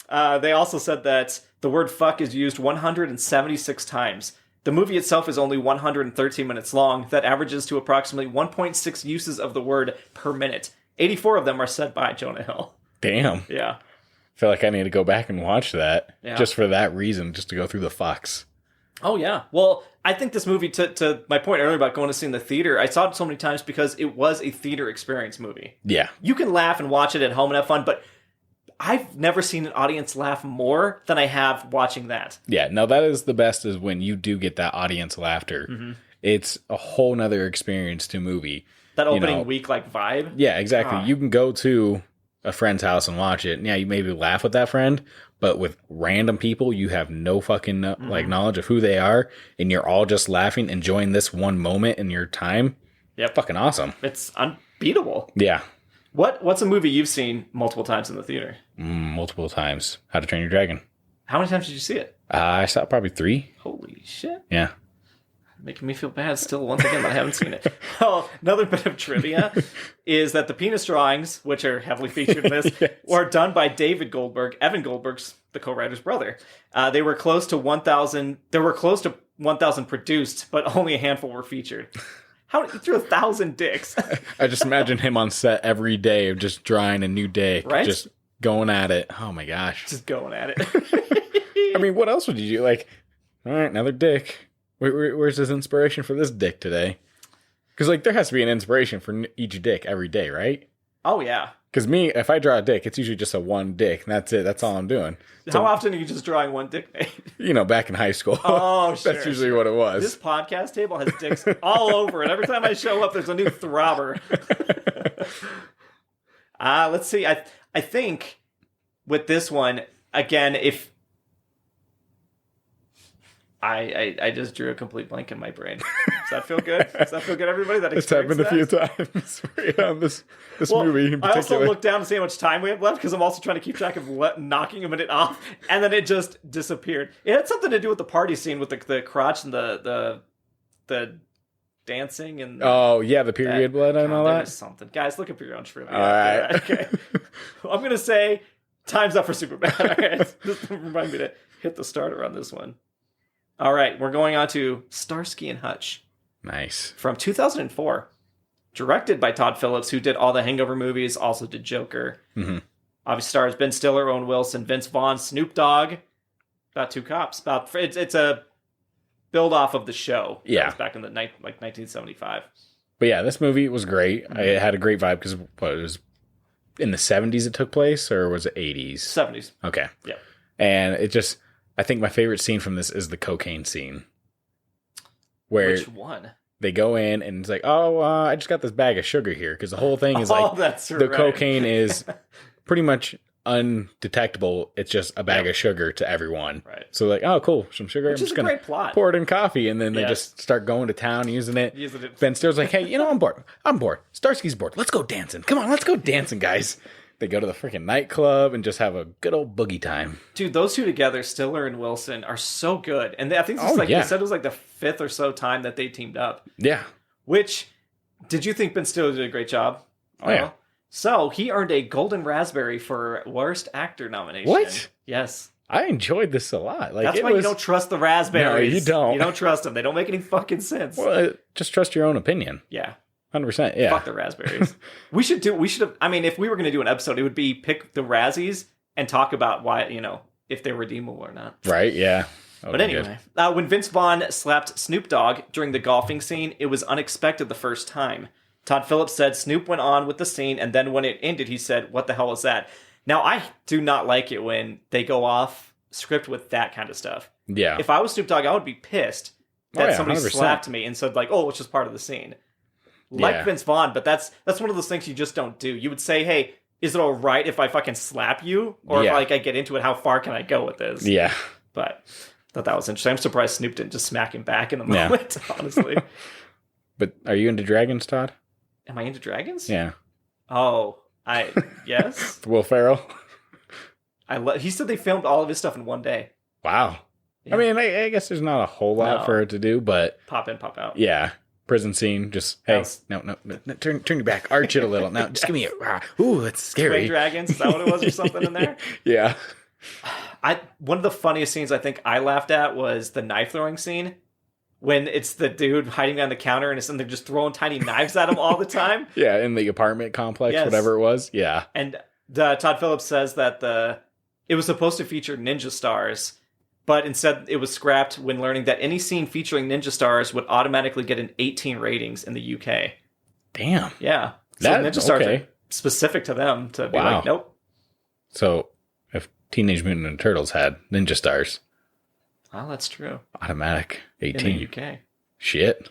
They also said that the word fuck is used 176 times. The movie itself is only 113 minutes long. That averages to approximately 1.6 uses of the word per minute. 84 of them are said by Jonah Hill. Damn. Yeah. I feel like I need to go back and watch that Yeah. just for that reason, just to go through the fucks. Oh, yeah. Well, I think this movie, to my point earlier about going to see in the theater, I saw it so many times because it was a theater experience movie. Yeah. You can laugh and watch it at home and have fun, but I've never seen an audience laugh more than I have watching that. Yeah, no, that is the best, is when you do get that audience laughter. Mm-hmm. It's a whole nother experience to movie. That opening week, like, vibe. Yeah, exactly. You can go to a friend's house and watch it. And yeah, you maybe laugh with that friend, but with random people, you have no fucking like knowledge of who they are, and you're all just laughing, enjoying this one moment in your time. Yep. Fucking awesome. It's unbeatable. Yeah. What's a movie you've seen multiple times in the theater? Multiple times. How to Train Your Dragon. How many times did you see it? I saw it probably 3. Holy shit. Yeah. Making me feel bad still once again that I haven't seen it. Oh, another bit of trivia is that the penis drawings, which are heavily featured in this, Yes. were done by David Goldberg, Evan Goldberg's the co-writer's brother. They were close to 1,000. There were close to 1,000 produced, but only a handful were featured. How he threw 1,000 dicks? I just imagine him on set every day of just drawing a new dick, Right? just going at it. Oh my gosh. Just going at it. I mean, what else would you do? Like, all right, another dick. Where's his inspiration for this dick today? Because, like, there has to be an inspiration for each dick every day, right? Oh, yeah. Because me, if I draw a dick, it's usually just a one dick, and that's it. That's all I'm doing. How often are you just drawing one dick, mate? You know, back in high school. Oh, sure. That's usually what it was. This podcast table has dicks all over it. Every time I show up, there's a new throbber. Let's see. I think with this one, again, if... I just drew a complete blank in my brain. Does that feel good? Does that feel good, everybody? It's happened a few times on this movie in particular. I also looked down to see how much time we have left because I'm also trying to keep track of knocking a minute off, and then it just disappeared. It had something to do with the party scene with the crotch and the dancing and oh yeah, the period blood and all that. Something, guys, look up your own trivia. All right, okay. I'm gonna say time's up for Superbad. All right, just remind me to hit the starter on this one. All right, we're going on to Starsky and Hutch. Nice. From 2004. Directed by Todd Phillips, who did all the Hangover movies, also did Joker. Mm-hmm. Obviously stars Ben Stiller, Owen Wilson, Vince Vaughn, Snoop Dogg. About 2 cops. It's a build-off of the show. Yeah. That was back in the 1975. But yeah, this movie was great. Mm-hmm. It had a great vibe because it was in the 70s it took place, or was it 80s? 70s. Okay. Yeah. And it just... I think my favorite scene from this is the cocaine scene. Where Which one? They go in and it's like, oh, I just got this bag of sugar here. Because the whole thing is that's the right. cocaine is pretty much undetectable. It's just a bag of sugar to everyone. Right. So like, oh, cool, some sugar. Which I'm is just a going great to plot. pour it in coffee. And then they just start going to town using it. Ben Stiller's like, hey, I'm bored. I'm bored. Starsky's bored. Let's go dancing. Come on, let's go dancing, guys. They go to the freaking nightclub and just have a good old boogie time. Dude, those two together, Stiller and Wilson, are so good. And I think they said it was like the 5th or so time that they teamed up. Yeah. Which, did you think Ben Stiller did a great job? Oh, yeah. So, he earned a Golden Raspberry for Worst Actor nomination. What? Yes. I enjoyed this a lot. Like, That's why you don't trust the raspberries. No, you don't. You don't trust them. They don't make any fucking sense. Well, just trust your own opinion. Yeah. 100%, yeah. Fuck the raspberries. we should have, I mean, if we were going to do an episode, it would be pick the Razzies and talk about why, if they're redeemable or not. Right, yeah. But anyway, when Vince Vaughn slapped Snoop Dogg during the golfing scene, it was unexpected the first time. Todd Phillips said Snoop went on with the scene, and then when it ended, he said, "What the hell is that?" Now, I do not like it when they go off script with that kind of stuff. Yeah. If I was Snoop Dogg, I would be pissed that somebody 100%. slapped me and said, like, oh, it's just part of the scene. Like Vince Vaughn, but that's one of those things you just don't do. You would say, hey, is it all right if I fucking slap you? Or if I get into it, how far can I go with this? Yeah. But I thought that was interesting. I'm surprised Snoop didn't just smack him back in the moment, honestly. But are you into dragons, Todd? Am I into dragons? Yeah. Oh, yes. Will Ferrell? He said they filmed all of his stuff in one day. Wow. Yeah. I mean, I guess there's not a whole lot for it to do, but... Pop in, pop out. Yeah. Prison scene, just, hey, no, turn your back, arch it a little. Now, just give me ooh, that's scary. Twin dragons, is that what it was or something in there? Yeah. One of the funniest scenes I think I laughed at was the knife throwing scene. When it's the dude hiding behind the counter and they're just throwing tiny knives at him all the time. Yeah, in the apartment complex, whatever it was. Yeah. And Todd Phillips says that it was supposed to feature ninja stars, but instead it was scrapped when learning that any scene featuring ninja stars would automatically get an 18 ratings in the UK. Damn. Yeah. So ninja stars are specific to them to be like, nope. So if Teenage Mutant Ninja Turtles had ninja stars. Oh, that's true. Automatic 18. In the UK. Shit.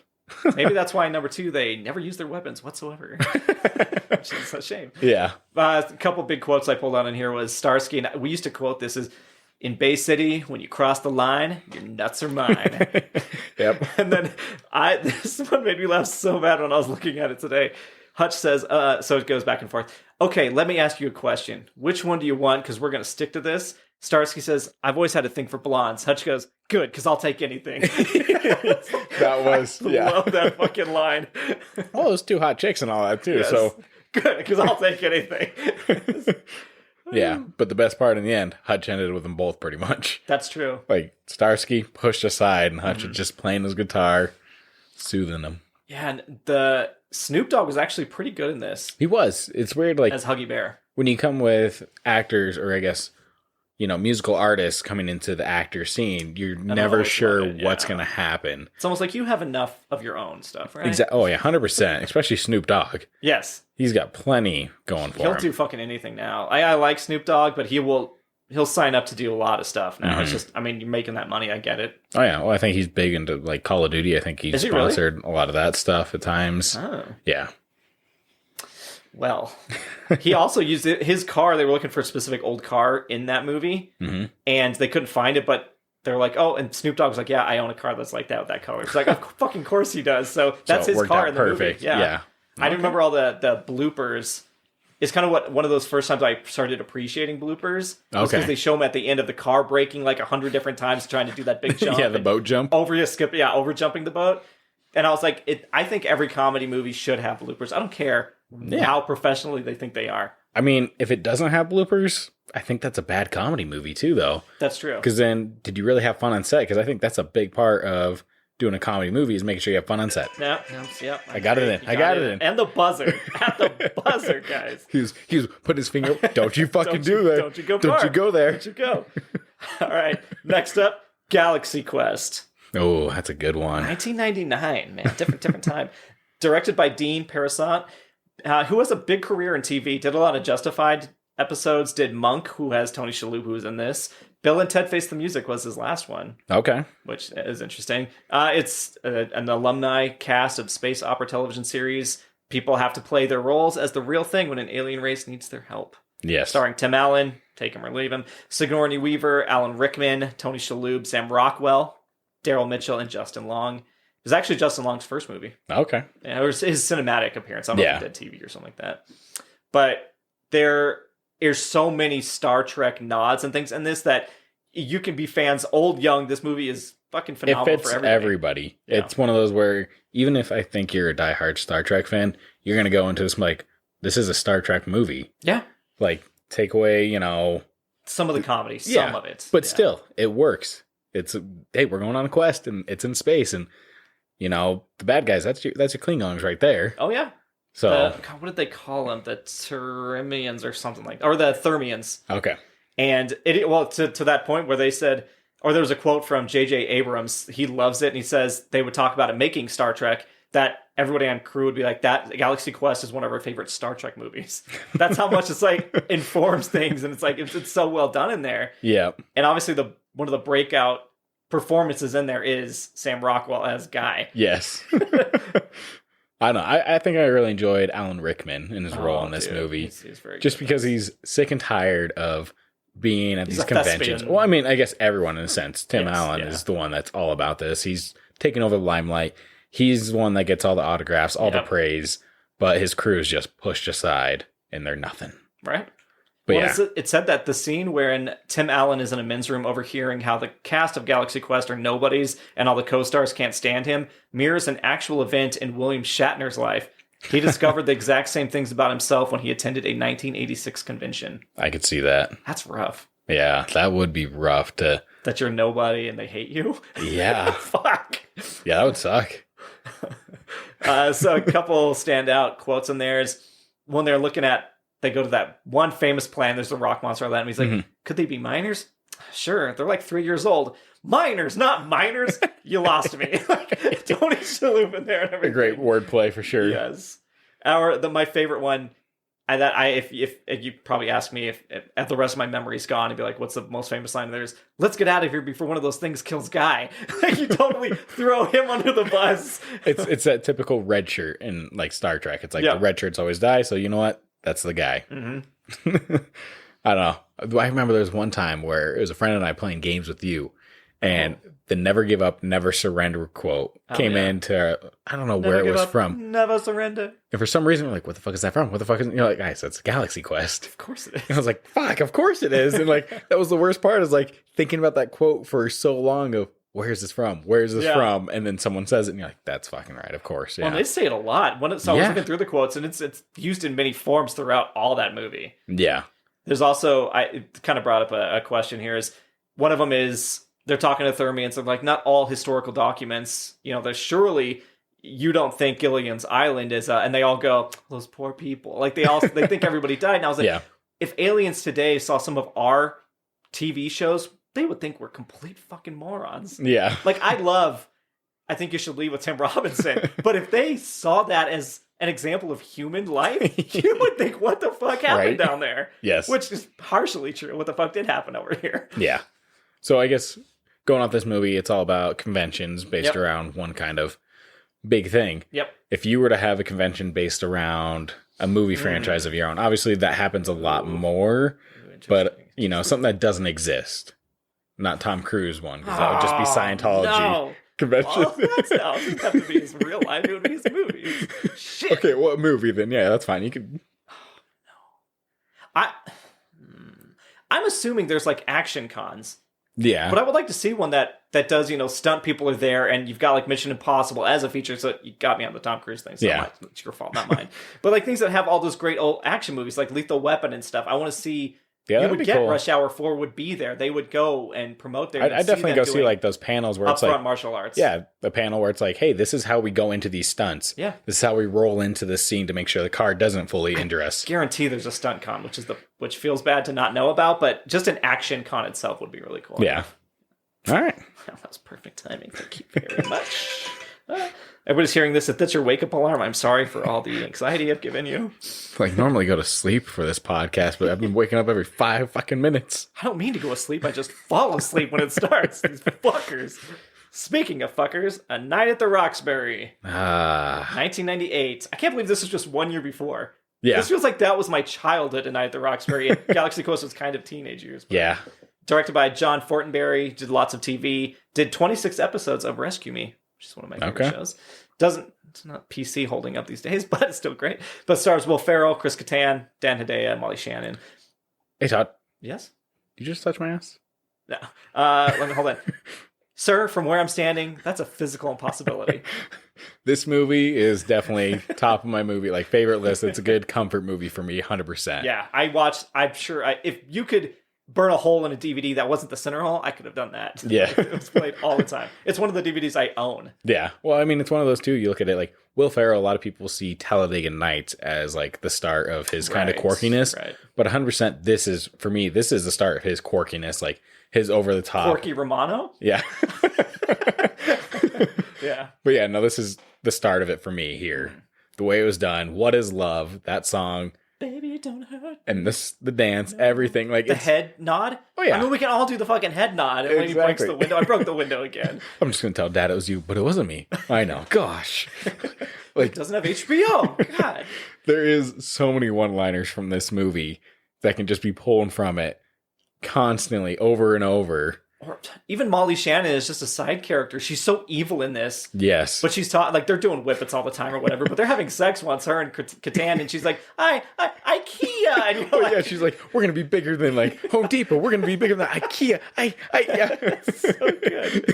Maybe that's why in number 2 they never use their weapons whatsoever. Which is a shame. Yeah. A couple big quotes I pulled out in here was Starsky, and we used to quote this as, in Bay City, when you cross the line, your nuts are mine. Yep. And then this one made me laugh so bad when I was looking at it today. Hutch says, so it goes back and forth. Okay, let me ask you a question. Which one do you want? Because we're going to stick to this. Starsky says, I've always had a thing for blondes. Hutch goes, good, because I'll take anything. That was, yeah. I love that fucking line. Well, those 2 hot chicks and all that, too, yes. so. Good, because I'll take anything. Yeah, but the best part in the end, Hutch ended with them both pretty much. That's true. Like, Starsky pushed aside, and Hutch was just playing his guitar, soothing him. Yeah, and the Snoop Dogg was actually pretty good in this. He was. It's weird, like... as Huggy Bear. When you come with actors, or I guess, musical artists coming into the actor scene, you're never sure what's going to happen. It's almost like you have enough of your own stuff, right? Exactly. Oh, yeah, 100%. Especially Snoop Dogg. Yes. He's got plenty going for him. He'll do fucking anything now. I like Snoop Dogg, but he'll sign up to do a lot of stuff now. It's just, you're making that money. I get it. Oh, yeah. Well, I think he's big into, like, Call of Duty. I think he's sponsored a lot of that stuff at times. Oh. Yeah. Well, he also used his car. They were looking for a specific old car in that movie, and they couldn't find it, but they're like, oh, and Snoop Dogg was like, yeah, I own a car that's like that with that color. It's like, of fucking course he does. So that's his car in the movie. Yeah. I remember all the bloopers. It's kind of one of those first times I started appreciating bloopers. Because they show him at the end of the car braking like 100 different times trying to do that big jump. Yeah, the boat jump. Over jumping the boat. And I was like, I think every comedy movie should have bloopers. I don't care how professionally they think they are. I mean, if it doesn't have bloopers, I think that's a bad comedy movie too, though. That's true. Because then, did you really have fun on set? Because I think that's a big part of doing a comedy movie is making sure you have fun on set. Yep. I got it in. I got it in. And the buzzer. At the buzzer, guys. He was putting his finger up. Don't you fucking do that. Don't you go Don't you go there. Don't you go. All right. Next up, Galaxy Quest. Oh, that's a good one. 1999, man. Different time. Directed by Dean Parisot, who has a big career in TV. Did a lot of Justified episodes. Did Monk, who has Tony Shalhoub, who's in this. Bill and Ted Face the Music was his last one. Okay. Which is interesting. It's an alumni cast of space opera television series. People have to play their roles as the real thing when an alien race needs their help. Yes. Starring Tim Allen, take him or leave him, Sigourney Weaver, Alan Rickman, Tony Shalhoub, Sam Rockwell, Daryl Mitchell, and Justin Long. It was actually Justin Long's first movie. Okay. Yeah, it was his cinematic appearance. I don't know if he did TV or something like that. But there is so many Star Trek nods and things in this that you can be fans, old, young. This movie is fucking phenomenal. It fits for everybody. Yeah. It's one of those where even if I think you're a diehard Star Trek fan, you're going to go into this like, this is a Star Trek movie. Yeah. Like, take away, some of the comedy, some of it. But still, it works. It's, hey, we're going on a quest and it's in space and, the bad guys, that's your Klingons right there. Oh, yeah. So, what did they call them? The Terimians or something like that. Or the Thermians. Okay. And to that point where they said, or there was a quote from J.J. Abrams, he loves it, and he says they would talk about it making Star Trek, that everybody on crew would be like, that Galaxy Quest is one of our favorite Star Trek movies. That's how much it's like informs things, and it's like it's so well done in there. Yeah. And obviously one of the breakout performances in there is Sam Rockwell as Guy. Yes. I don't know. I think I really enjoyed Alan Rickman in his role in this movie. He's very just because he's sick and tired of being at these conventions. Thespian. Well, I mean, I guess everyone in a sense. Tim Allen is the one that's all about this. He's taking over the limelight. He's the one that gets all the autographs, all the praise, but his crew is just pushed aside and they're nothing. Right. But it said that the scene wherein Tim Allen is in a men's room overhearing how the cast of Galaxy Quest are nobodies and all the co-stars can't stand him mirrors an actual event in William Shatner's life. He discovered the exact same things about himself when he attended a 1986 convention. I could see that. That's rough. Yeah, that would be rough to... That you're nobody and they hate you? Yeah. Fuck. Yeah, that would suck. So a couple standout quotes in there is when they're looking at they go to that one famous planet. There's a rock monster on that. And he's like, could they be minors? Sure. They're like 3 years old. Minors, not minors. You lost me. Like, Tony Shalhoub in there and everything. A great wordplay for sure. Yes. My favorite one, if you probably ask me if the rest of my memory's gone, and be like, what's the most famous line there is? Let's get out of here before one of those things kills Guy. Like, you totally throw him under the bus. It's that typical red shirt in like Star Trek. It's like the red shirts always die, so you know what? That's the guy. I don't know. I remember there was one time where it was a friend and I playing games with you, and the never give up, never surrender quote came into, I don't know where it was from. Never surrender. And for some reason, we're like, what the fuck is that from? What the fuck is it? You're like, guys, that's Galaxy Quest. Of course it is. And I was like, fuck, of course it is. And like, that was the worst part, is like thinking about that quote for so long of, where's this from? Where's this from? And then someone says it and you're like, that's fucking right, of course. Yeah. Well, they say it a lot. So I was looking through the quotes, and it's used in many forms throughout all that movie. Yeah. There's also, it kind of brought up a question here, is one of them is, they're talking to Thermians, and like, not all historical documents, there's surely, you don't think Gilligan's Island is, and they all go, those poor people. Like, they think everybody died. And I was like, if aliens today saw some of our TV shows, they would think we're complete fucking morons. Yeah. Like, I think You Should Leave with Tim Robinson. But if they saw that as an example of human life, you would think, what the fuck happened down there? Yes. Which is partially true. What the fuck did happen over here? Yeah. So I guess going off this movie, it's all about conventions based around one kind of big thing. Yep. If you were to have a convention based around a movie franchise of your own, obviously that happens a lot more, but, something that doesn't exist. Not Tom Cruise one, because that would just be Scientology convention. Oh, that's not. It doesn't have to be his real life. It would be his movies. Shit. Okay, what movie then? Yeah, that's fine. You could. I'm assuming there's like action cons. Yeah. But I would like to see one that does, stunt people are there, and you've got like Mission Impossible as a feature. So you got me on the Tom Cruise thing. So it's your fault, not mine. But like things that have all those great old action movies, like Lethal Weapon and stuff. I want to see. Yeah, you would get cool. Rush Hour 4 would be there. They would go and promote there. I'd definitely go see like those panels where it's like martial arts. Yeah, the panel where it's like, hey, this is how we go into these stunts. Yeah, this is how we roll into this scene to make sure the car doesn't fully injure us. Guarantee there's a stunt con, which feels bad to not know about, but just an action con itself would be really cool. Yeah. All right. That was perfect timing. Thank you very much. Everybody's hearing this. If that's your wake-up alarm, I'm sorry for all the anxiety I've given you. Like, normally go to sleep for this podcast, but I've been waking up every 5 fucking minutes. I don't mean to go to sleep. I just fall asleep when it starts. These fuckers. Speaking of fuckers, A Night at the Roxbury. 1998. I can't believe this was just 1 year before. Yeah. This feels like that was my childhood, A Night at the Roxbury. And Galaxy Quest was kind of teenage years. Yeah. Directed by John Fortenberry. Did lots of TV. Did 26 episodes of Rescue Me, which is one of my favorite shows. It's not PC holding up these days, but it's still great. But stars Will Ferrell, Chris Kattan, Dan Hedaya, Molly Shannon. Hey, Todd. Yes? Did you just touch my ass? No. Let me hold on. Sir, from where I'm standing, that's a physical impossibility. This movie is definitely top of my movie, like favorite list. It's a good comfort movie for me, 100%. Yeah, I'm sure, if you could burn a hole in a DVD that wasn't the center hole, I could have done that. Yeah. It was played all the time. It's one of the DVDs I own. Yeah. Well, I mean, it's one of those too. You look at it like Will Ferrell, a lot of people see Talladega Nights as like the start of his kind of quirkiness. Right. But 100%, this is the start of his quirkiness, like his over the top. Quirky Romano? Yeah. Yeah. But yeah, no, this is the start of it for me here. The way it was done, What Is Love, that song. Baby, don't hurt. And the dance, everything. Like the head nod? Oh, yeah. I mean, we can all do the fucking head nod. And when he breaks the window, I broke the window again. I'm just going to tell Dad it was you, but it wasn't me. I know. Gosh. Like, it doesn't have HBO. God. There is so many one-liners from this movie that can just be pulled from it constantly, over and over. Or even Molly Shannon is just a side character. She's so evil in this. Yes. But she's taught, like, they're doing whippets all the time or whatever, but they're having sex once, her and Kattan, and she's like, IKEA. And you're like, yeah, she's like, we're going to be bigger than, like, Home Depot. We're going to be bigger than IKEA. Yeah. It's so good.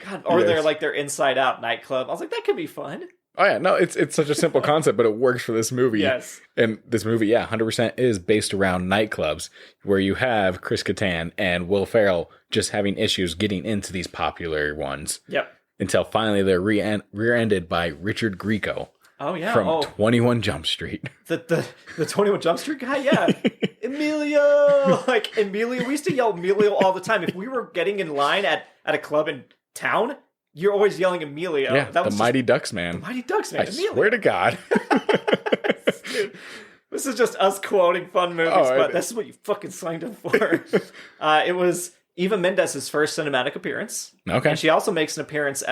God, or they're Inside Out nightclub. I was like, that could be fun. Oh, yeah. No, it's such a simple concept, but it works for this movie. Yes. And this movie, yeah, 100% is based around nightclubs where you have Chris Kattan and Will Ferrell just having issues getting into these popular ones. Yep. Until finally they're rear-ended by Richard Grieco. Oh, yeah. From 21 Jump Street. The 21 Jump Street guy? Yeah. Emilio! Like, Emilio. We used to yell Emilio all the time. If we were getting in line at a club in town, you're always yelling Emilio. Yeah, that was the Mighty Ducks Man. The Mighty Ducks Man. I Emilio. swear to God. Dude, this is just us quoting fun movies, but this is what you fucking signed up for. It was Eva Mendes's first cinematic appearance. Okay. And she also makes an appearance,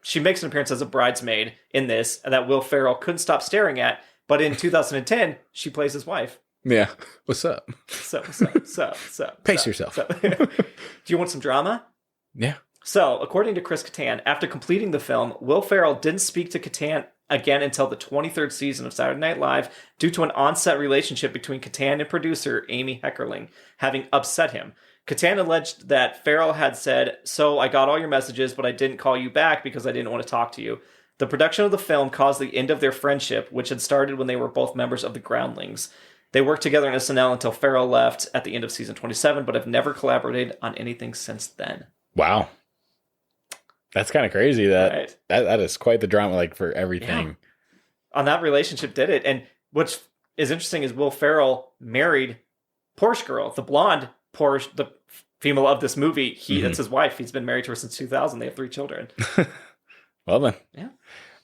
she makes an appearance as a bridesmaid in this that Will Ferrell couldn't stop staring at. But in 2010, she plays his wife. Yeah. What's up? What's up? Pace yourself. Do you want some drama? Yeah. So, according to Chris Kattan, after completing the film, Will Ferrell didn't speak to Kattan again until the 23rd season of Saturday Night Live due to an on-set relationship between Kattan and producer Amy Heckerling having upset him. Kattan alleged that Ferrell had said, "So I got all your messages, but I didn't call you back because I didn't want to talk to you." The production of the film caused the end of their friendship, which had started when they were both members of the Groundlings. They worked together in SNL until Ferrell left at the end of season 27, but have never collaborated on anything since then. Wow. That's kind of crazy. That is quite the drama, like, for everything. Yeah. On that relationship did it. And what's is interesting is Will Ferrell married Porsche Girl, the blonde Porsche, the female of this movie. That's his wife. He's been married to her since 2000. They have 3 children. Well then.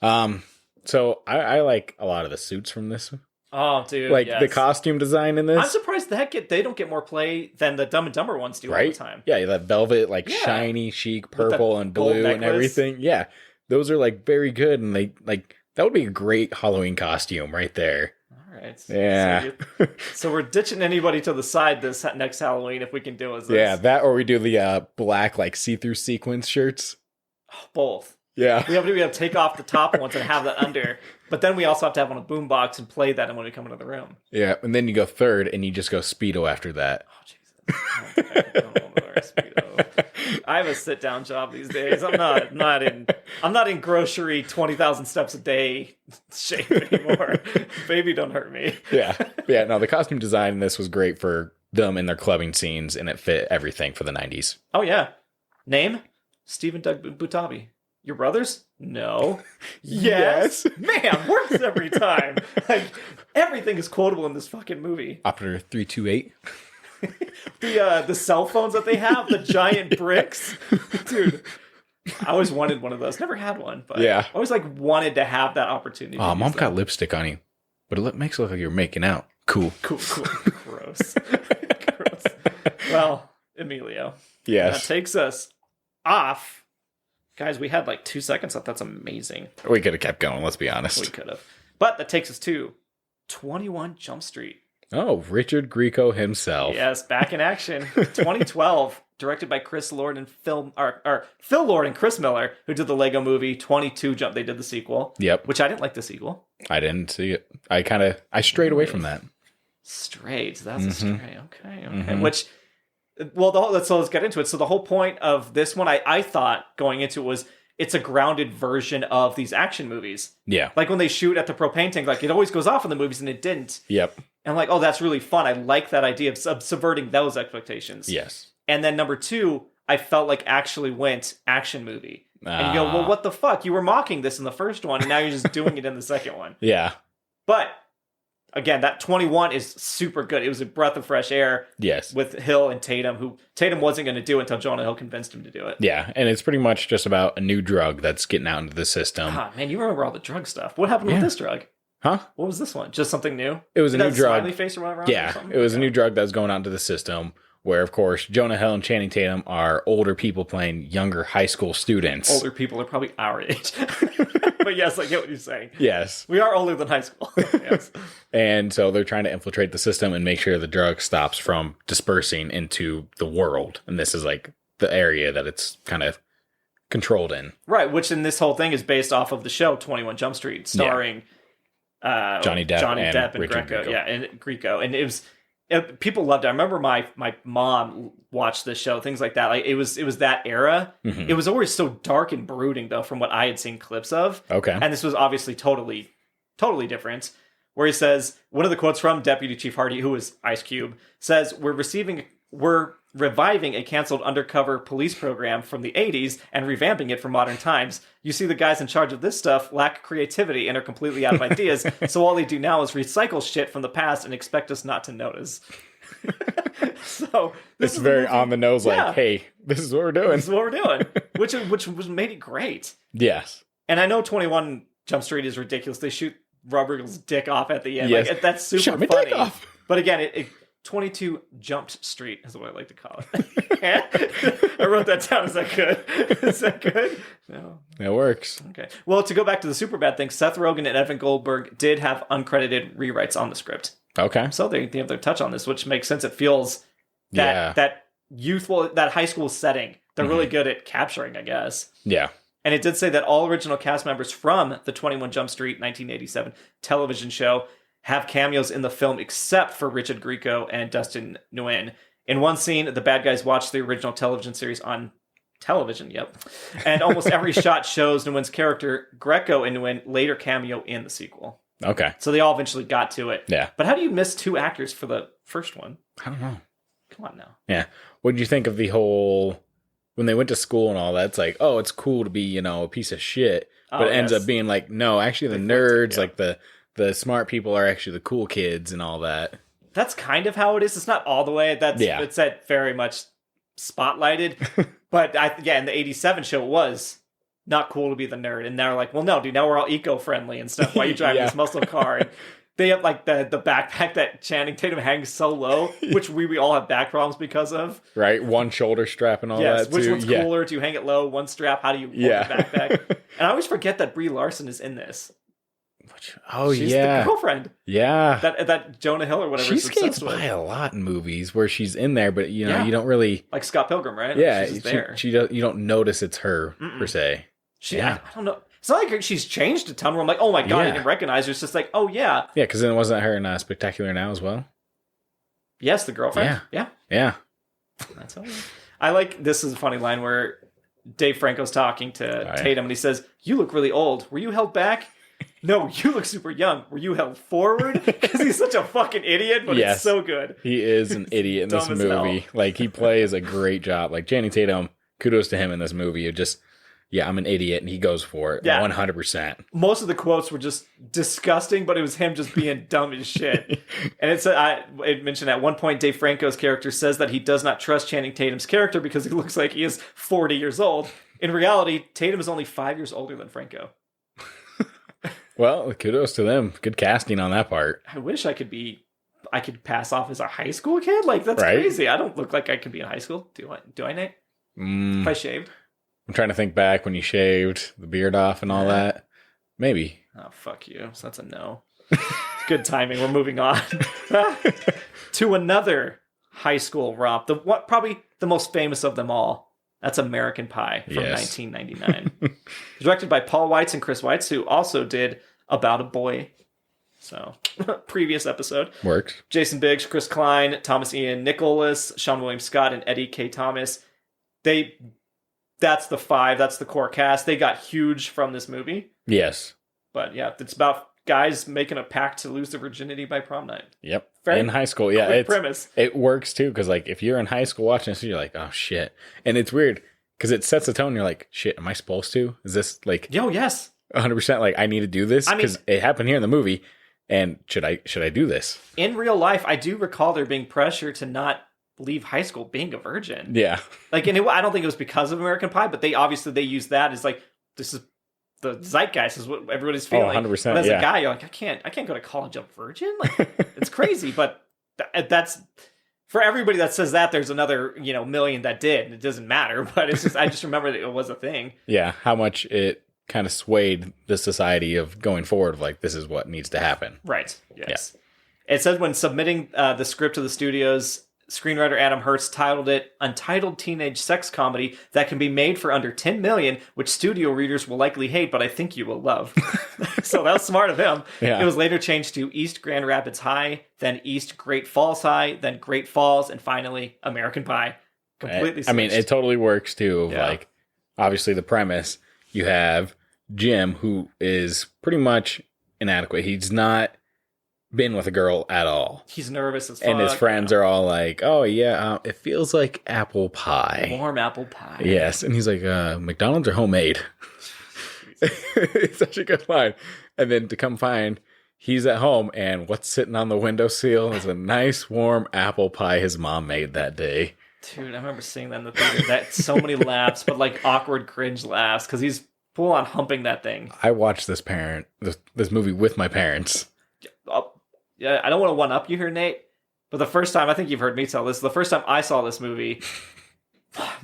Yeah. So I like a lot of the suits from this. Oh, dude. Like the costume design in this. I'm surprised they don't get more play than the Dumb and Dumber ones do all the time. Yeah, that velvet, like shiny, chic, purple and blue and everything. Yeah. Those are like very good, and they like that would be a great Halloween costume right there. All right. Yeah. So we're ditching anybody to the side this next Halloween if we can do it. Yeah, that or we do the black like see-through sequins shirts. Both. Yeah. We have to take off the top ones and have that under. But then we also have to have on a boombox and play that when we come into the room. Yeah, and then you go third and you just go Speedo after that. Oh, Jesus. I don't want to wear a Speedo. I have a sit-down job these days. I'm not in grocery 20,000 steps a day shape anymore. Baby, don't hurt me. Yeah. No, the costume design in this was great for them in their clubbing scenes, and it fit everything for the 90s. Oh, yeah. Name? Stephen Doug Butabi. Your brothers? No. Yes. Man, works every time. Like, everything is quotable in this fucking movie. Operator 328. The cell phones that they have, the giant bricks. Dude, I always wanted one of those. Never had one, but I always wanted to have that opportunity. Oh, Mom got lipstick on you, but it makes it look like you're making out. Cool. Gross. Well, Emilio. Yes. That takes us off. Guys, we had 2 seconds left. That's amazing. We could have kept going, let's be honest. We could have. But that takes us to 21 Jump Street. Oh, Richard Grieco himself. Yes, back in action. 2012, directed by Chris Lord and Phil Lord and Chris Miller, who did the Lego movie 22 Jump. They did the sequel. Yep. Which I didn't like the sequel. I didn't see it. I strayed away from that. Strayed. That's a stray. Okay. Mm-hmm. Which... Well, let's get into it. So the whole point of this one, I thought going into it was it's a grounded version of these action movies. Yeah. Like when they shoot at the propane tank, it always goes off in the movies and it didn't. Yep. And I'm like, oh, that's really fun. I like that idea of subverting those expectations. Yes. And then number 2, I felt like actually went action movie. And you go, well, what the fuck? You were mocking this in the first one and now you're just doing it in the second one. Yeah. But... Again, that 21 is super good. It was a breath of fresh air. Yes. With Hill and Tatum, who Tatum wasn't going to do until Jonah Hill convinced him to do it. Yeah, and it's pretty much just about a new drug that's getting out into the system. Ah, man, you remember all the drug stuff. What happened with this drug? Huh? What was this one? Just something new? It was a new drug. Smiley face or whatever? Yeah, it was a new drug that was going out into the system where, of course, Jonah Hill and Channing Tatum are older people playing younger high school students. Older people are probably our age. But yes, I get what you're saying. Yes. We are older than high school. Yes. And so they're trying to infiltrate the system and make sure the drug stops from dispersing into the world. And this is the area that it's kind of controlled in. Right, which in this whole thing is based off of the show 21 Jump Street, starring Johnny Depp and Richard Grieco. Yeah, and Grieco. And people loved it. I remember my mom watched this show, things like that. It was that era. Mm-hmm. It was always so dark and brooding, though, from what I had seen clips of. Okay. And this was obviously totally different. Where he says, one of the quotes from Deputy Chief Hardy, who was Ice Cube, says, we're reviving a canceled undercover police program from the 80s and revamping it for modern times. You see the guys in charge of this stuff lack creativity and are completely out of ideas, so all they do now is recycle shit from the past and expect us not to notice. So it's very on the nose, like, hey, this is what we're doing. This is what we're doing, which made it great. Yes. And I know 21 Jump Street is ridiculous. They shoot Robert's dick off at the end. Yes. Like, that's super Shut my funny. dick off. But again, 22 Jumped Street is what I like to call it. I wrote that down. Is that good? Is that good? No. It works. Okay. Well, to go back to the Superbad thing, Seth Rogen and Evan Goldberg did have uncredited rewrites on the script. Okay. So they have their touch on this, which makes sense. It feels that youthful, that high school setting, they're really good at capturing, I guess. Yeah. And it did say that all original cast members from the 21 Jump Street 1987 television show have cameos in the film except for Richard Grieco and Dustin Nguyen. In one scene, the bad guys watch the original television series on television, and almost every shot shows Nguyen's character. Greco and Nguyen later cameo in the sequel. Okay. So they all eventually got to it. Yeah. But how do you miss 2 actors for the first one? I don't know. Come on now. Yeah. What did you think of the whole, when they went to school and all that, it's like, oh, it's cool to be, a piece of shit. But it ends up being like, no, actually the nerds, like the smart people are actually the cool kids and all that. That's kind of how it is. It's not all the way. It's that very much spotlighted. But in the 87 show, it was not cool to be the nerd. And they're like, well, no, dude, now we're all eco-friendly and stuff. Why are you driving this muscle car? And they have like the backpack that Channing Tatum hangs so low, which we all have back problems because of. Right. One shoulder strap and all that. Which one's cooler? Do you hang it low? One strap? How do you hold the backpack? And I always forget that Brie Larson is in this. She's the girlfriend. Yeah. That Jonah Hill or whatever. She skates by a lot in movies where she's in there, but you don't really, like Scott Pilgrim, right? Yeah, she's there. You don't notice it's her per se. I don't know. It's not like she's changed a ton where I'm like, oh my god, I didn't recognize her. It's just like, oh yeah. Yeah, because then wasn't her in Spectacular Now as well? Yes, the girlfriend. Yeah. That's all right. I like, this is a funny line where Dave Franco's talking to Tatum and he says, you look really old. Were you held back? No, you look super young. Were you held forward? Because he's such a fucking idiot, but it's so good. He is an idiot in this movie. Like, he plays a great job. Like, Channing Tatum, kudos to him in this movie. It just, I'm an idiot, and he goes for it. 100%. Most of the quotes were just disgusting, but it was him just being dumb as shit. And it mentioned at one point, Dave Franco's character says that he does not trust Channing Tatum's character because he looks like he is 40 years old. In reality, Tatum is only 5 years older than Franco. Well, kudos to them. Good casting on that part. I wish I could pass off as a high school kid. Like, that's crazy. I don't look like I could be in high school. Do I, Nate? If I shaved? I'm trying to think back when you shaved the beard off and all that. Maybe. Oh, fuck you. So that's a no. Good timing. We're moving on to another high school romp. Probably the most famous of them all. That's American Pie from 1999. Directed by Paul Weitz and Chris Weitz, who also did About a Boy. So, previous episode. Works. Jason Biggs, Chris Klein, Thomas Ian Nicholas, Sean William Scott, and Eddie K. Thomas. That's the 5. That's the core cast. They got huge from this movie. Yes. But yeah, it's about guys making a pact to lose their virginity by prom night. Yep. In high school. Yeah. It's premise. It works too. Cause like if you're in high school watching this, you're like, oh shit. And it's weird because it sets the tone. You're like, shit, am I supposed to? Is this like, yes, 100% like I need to do this? Because it happened here in the movie. And should I do this? In real life, I do recall there being pressure to not leave high school being a virgin. Yeah. Like, and I don't think it was because of American Pie, but they used that as like, this is the zeitgeist is what everybody's feeling. 100%. But as a guy, you're like, I can't go to college a virgin. Like, it's crazy. But that's for everybody that says that. There's another million that did, and it doesn't matter. But it's just I just remember that it was a thing. Yeah, how much it kind of swayed the society of going forward. Of like, this is what needs to happen. Right. Yes. Yeah. It says when submitting the script to the studios, screenwriter Adam Hertz titled it "Untitled Teenage Sex Comedy That Can Be Made for Under $10 Million, which studio readers will likely hate, but I think you will love." So that was smart of him. Yeah. It was later changed to East Grand Rapids High, then East Great Falls High, then Great Falls, and finally American Pie. Completely switched. I mean, it totally works too. Like, obviously the premise, you have Jim, who is pretty much inadequate. He's not been with a girl at all. He's nervous as fuck. And his friends are all like, oh, yeah, it feels like apple pie. Warm apple pie. Yes. And he's like, McDonald's or homemade? It's such a good line. And then to come find, he's at home, and what's sitting on the windowsill is a nice warm apple pie his mom made that day. Dude, I remember seeing that in the theater. That so many laughs, but like awkward cringe laughs, because he's full on humping that thing. I watched this movie with my parents. Yeah, I don't want to one up you here, Nate, but the first time, I think you've heard me tell this, the first time I saw this movie,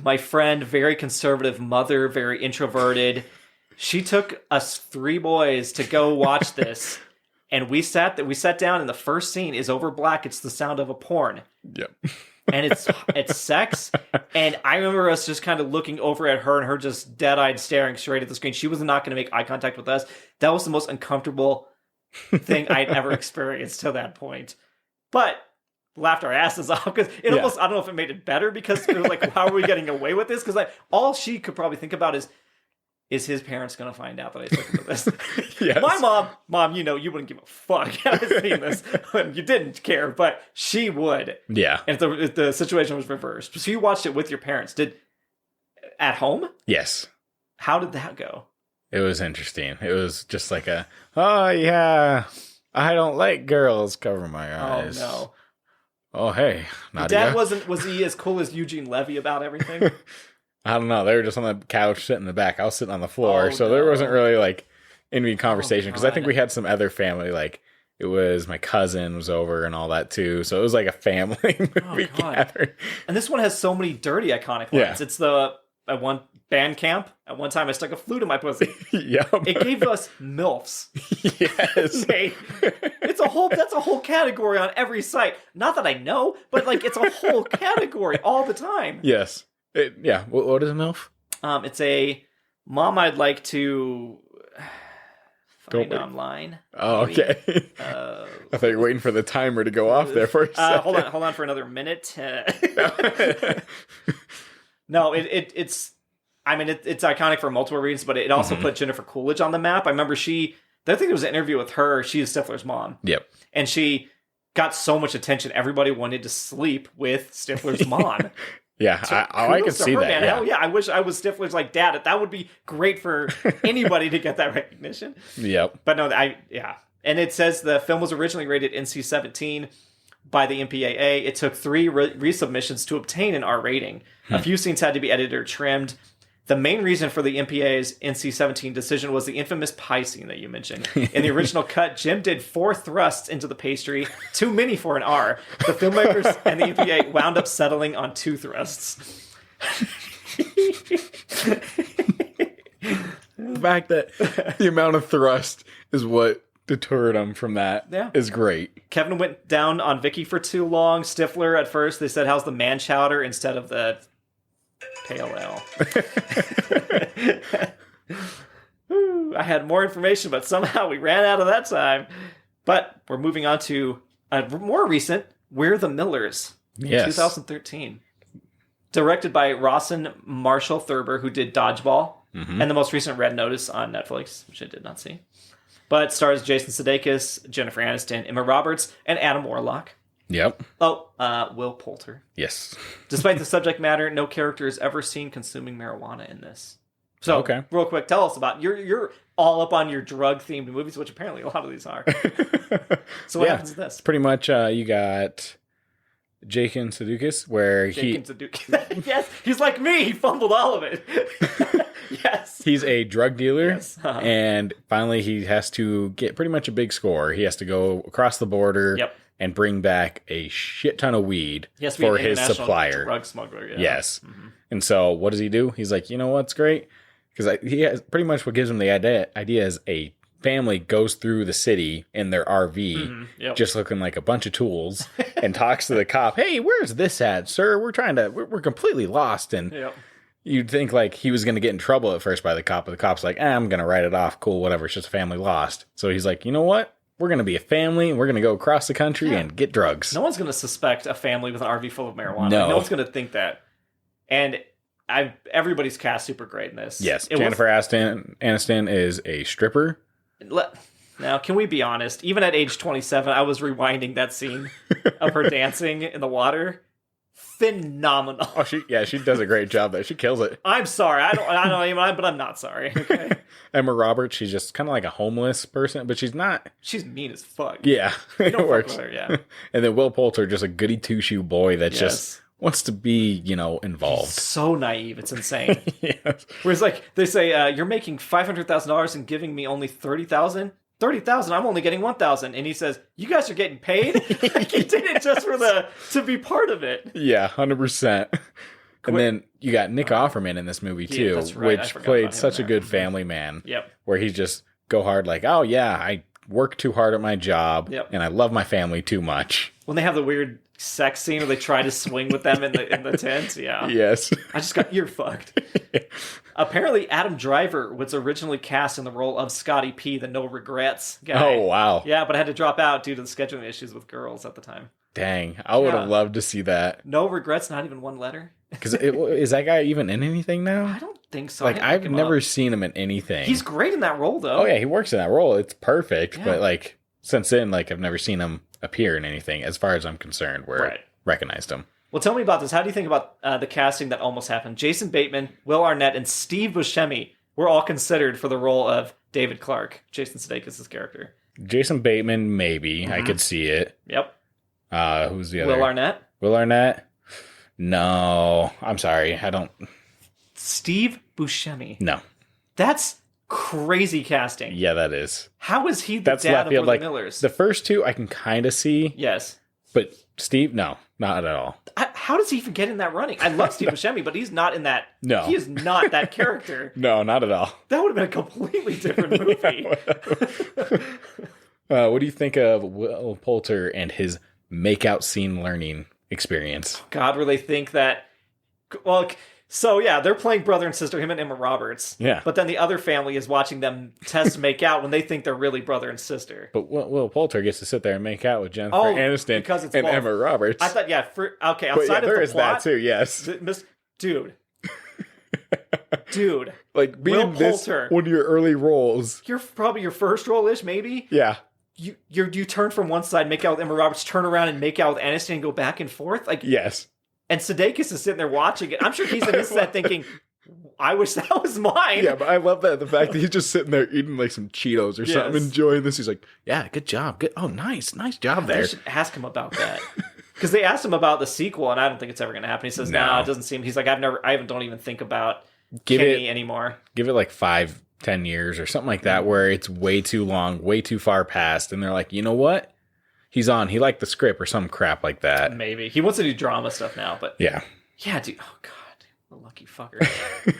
my friend, very conservative mother, very introverted, she took us 3 boys to go watch this, and we sat down, and the first scene is over black. It's the sound of a porn. Yep. And it's sex, and I remember us just kind of looking over at her, and her just dead-eyed staring straight at the screen. She was not going to make eye contact with us. That was the most uncomfortable thing I'd ever experienced to that point. But laughed our asses off, because it almost, I don't know if it made it better, because it was like, how are we getting away with this? Because like, all she could probably think about is his parents going to find out that I took him to this? Yes. My mom, you know, you wouldn't give a fuck had I seen this. You didn't care, but she would. Yeah. And if the situation was reversed. So you watched it with your parents. At home? Yes. How did that go? It was interesting. It was just like oh yeah, I don't like girls, cover my eyes. Oh no. Oh hey, Nadia. Dad was he as cool as Eugene Levy about everything? I don't know. They were just on the couch sitting in the back. I was sitting on the floor. So there wasn't really like any conversation, because I think we had some other family, like it was my cousin was over and all that too. So it was like a family movie gathering. And this one has so many dirty iconic lines. Yeah. It's at one band camp. At one time I stuck a flute in my pussy. Yep. It gave us MILFs. Yes. That's a whole category on every site. Not that I know, but like it's a whole category all the time. Yes. What is a MILF? It's a mom I'd like to find online. Oh, okay. I thought you were waiting for the timer to go off there for a second. Hold on for another minute. No, it's iconic for multiple reasons, but it also put Jennifer Coolidge on the map. I remember I think there was an interview with her. She's Stifler's mom. Yep. And she got so much attention. Everybody wanted to sleep with Stifler's mom. Yeah, so I can see that. Man. Yeah. Hell yeah, I wish I was Stifler's like dad. That would be great for anybody to get that recognition. Yep. But no, and it says the film was originally rated NC-17 by the MPAA. It took 3 resubmissions to obtain an R rating. A few scenes had to be edited or trimmed. The main reason for the MPAA's NC-17 decision was the infamous pie scene that you mentioned. In the original cut, Jim did 4 thrusts into the pastry, too many for an R. The filmmakers and the MPAA wound up settling on 2 thrusts. The fact that the amount of thrust is what deterred him from that is great. Kevin went down on Vicky for too long. Stifler, at first, they said, how's the man chowder instead of the pale ale? I had more information, but somehow we ran out of that time. But we're moving on to a more recent, We're the Millers, in 2013. Directed by Rawson Marshall Thurber, who did Dodgeball, and the most recent Red Notice on Netflix, which I did not see. But stars Jason Sudeikis, Jennifer Aniston, Emma Roberts, and Adam Warlock. Yep. Oh, Will Poulter. Yes. Despite the subject matter, no character is ever seen consuming marijuana in this. So, real quick, tell us about you're all up on your drug-themed movies, which apparently a lot of these are. So what happens in this? Pretty much, you got Jason Sudeikis, where yes, he's like me. He fumbled all of it. Yes. He's a drug dealer, and finally he has to get pretty much a big score. He has to go across the border and bring back a shit ton of weed for his supplier. Drug smuggler, yeah. Yes. And so what does he do? He's like, you know what's great? Because he has pretty much what gives him the idea is a family goes through the city in their RV, just looking like a bunch of tools, and talks to the cop. Hey, where's this at, sir? We're completely lost. And you'd think like he was going to get in trouble at first by the cop, but the cop's like, I'm going to write it off. Cool, whatever. It's just a family lost. So he's like, you know what? We're going to be a family, and we're going to go across the country and get drugs. No one's going to suspect a family with an RV full of marijuana. No one's going to think that. And everybody's cast super great in this. Yes, Jennifer Aniston is a stripper. Now, can we be honest? Even at age 27, I was rewinding that scene of her dancing in the water. Phenomenal. Oh, she does a great job there. She kills it. I'm sorry. I don't even, but I'm not sorry. Okay. Emma Roberts, she's just kind of like a homeless person, but she's not. She's mean as fuck. Yeah, You don't it works. fuck with her, yeah. And then Will Poulter, just a goody two shoe boy that just wants to be, involved. So naive, it's insane. Yes. Whereas, like, they say, you're making $500,000 and giving me only $30,000. $30,000, I'm only getting $1,000, and he says, "You guys are getting paid." Like, he did it just for to be part of it. Yeah, 100%. And then you got Nick Offerman in this movie too, that's right. which played such a good family man. Yep. Where he just go hard, like, oh yeah, I work too hard at my job, and I love my family too much. When they have the weird sex scene where they try to swing with them in the tent, yeah. Yes. I just got ear fucked. Apparently, Adam Driver was originally cast in the role of Scotty P, the No Regrets guy. Oh, wow. Yeah, but had to drop out due to the scheduling issues with girls at the time. Dang, I would have loved to see that. No Regrets, not even one letter? Because is that guy even in anything now? I don't think so. Like, I've never seen him in anything. He's great in that role, though. Oh, yeah, he works in that role. It's perfect. Yeah. But, like, since then, like, I've never seen him appear in anything, as far as I'm concerned, where I recognized him. Well, tell me about this. How do you think about the casting that almost happened? Jason Bateman, Will Arnett, and Steve Buscemi were all considered for the role of David Clark, Jason Sudeikis' character. Jason Bateman, maybe. I could see it. Yep. Who's the other? Will Arnett? Will Arnett? No. I'm sorry. I don't. Steve Buscemi? No. That's crazy casting. Yeah, that is. How is he the dad of the Millers? The first two I can kind of see. Yes. But Steve, no. Not at all. How does he even get in that running? I love Steve Buscemi, but he's not in that. No. He is not that character. No, not at all. That would have been a completely different movie. What do you think of Will Poulter and his make-out scene learning experience? God, where they think that... Well, so yeah, they're playing brother and sister, him and Emma Roberts. Yeah. But then the other family is watching them test make out when they think they're really brother and sister. But Will Poulter gets to sit there and make out with Jennifer Aniston because it's and both. Emma Roberts. I thought, outside of there the is plot, that too, yes. Dude. Like, being this one of your early roles. You're probably your first role-ish, maybe? Yeah. You turn from one side, make out with Emma Roberts, turn around and make out with Aniston and go back and forth? Like, yes. And Sudeikis is sitting there watching it. I'm sure he's in his set thinking, I wish that was mine. Yeah, but I love that. The fact that he's just sitting there eating like some Cheetos or something, enjoying this. He's like, yeah, good job. Good. Oh, nice job there. They should ask him about that. Because they asked him about the sequel, and I don't think it's ever going to happen. He says, no, it doesn't seem. He's like, don't even think about Kenny anymore. Give it like 5-10 years or something like that, where it's way too long, way too far past. And they're like, you know what? He's on. He liked the script or some crap like that. Maybe. He wants to do drama stuff now, but... Yeah. Yeah, dude. Oh, God. The lucky fucker.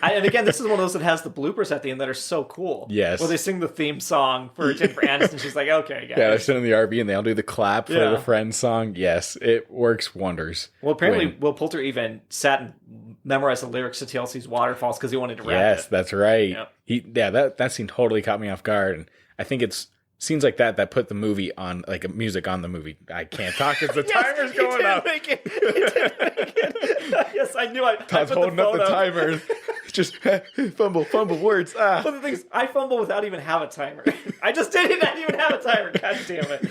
And again, this is one of those that has the bloopers at the end that are so cool. Yes. Where they sing the theme song for Jennifer Aniston. She's like, okay, guys. Yeah, they're sitting in the RV and they all do the clap for the Friends song. Yes, it works wonders. Well, apparently Will Poulter even sat and memorized the lyrics to TLC's Waterfalls because he wanted to rap it. Yes, that's right. Yep. That scene totally caught me off guard. And I think it's scenes like that put the movie on, like, music on the movie. I can't talk because the timer's going up. Make it. He didn't make it. Yes, I knew. Todd's holding up the timer. Just fumble words. But the thing is, I fumble without even have a timer. I just didn't even have a timer. God damn it.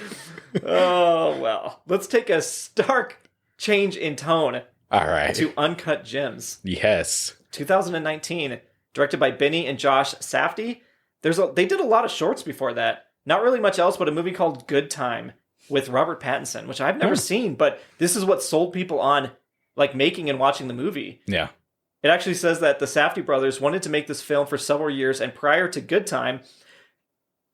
Oh, well. Let's take a stark change in tone. All right. To Uncut Gems. Yes. 2019, directed by Benny and Josh Safdie. They did a lot of shorts before that. Not really much else, but a movie called Good Time with Robert Pattinson, which I've never seen, but this is what sold people on, like, making and watching the movie. Yeah. It actually says that the Safdie brothers wanted to make this film for several years and prior to Good Time,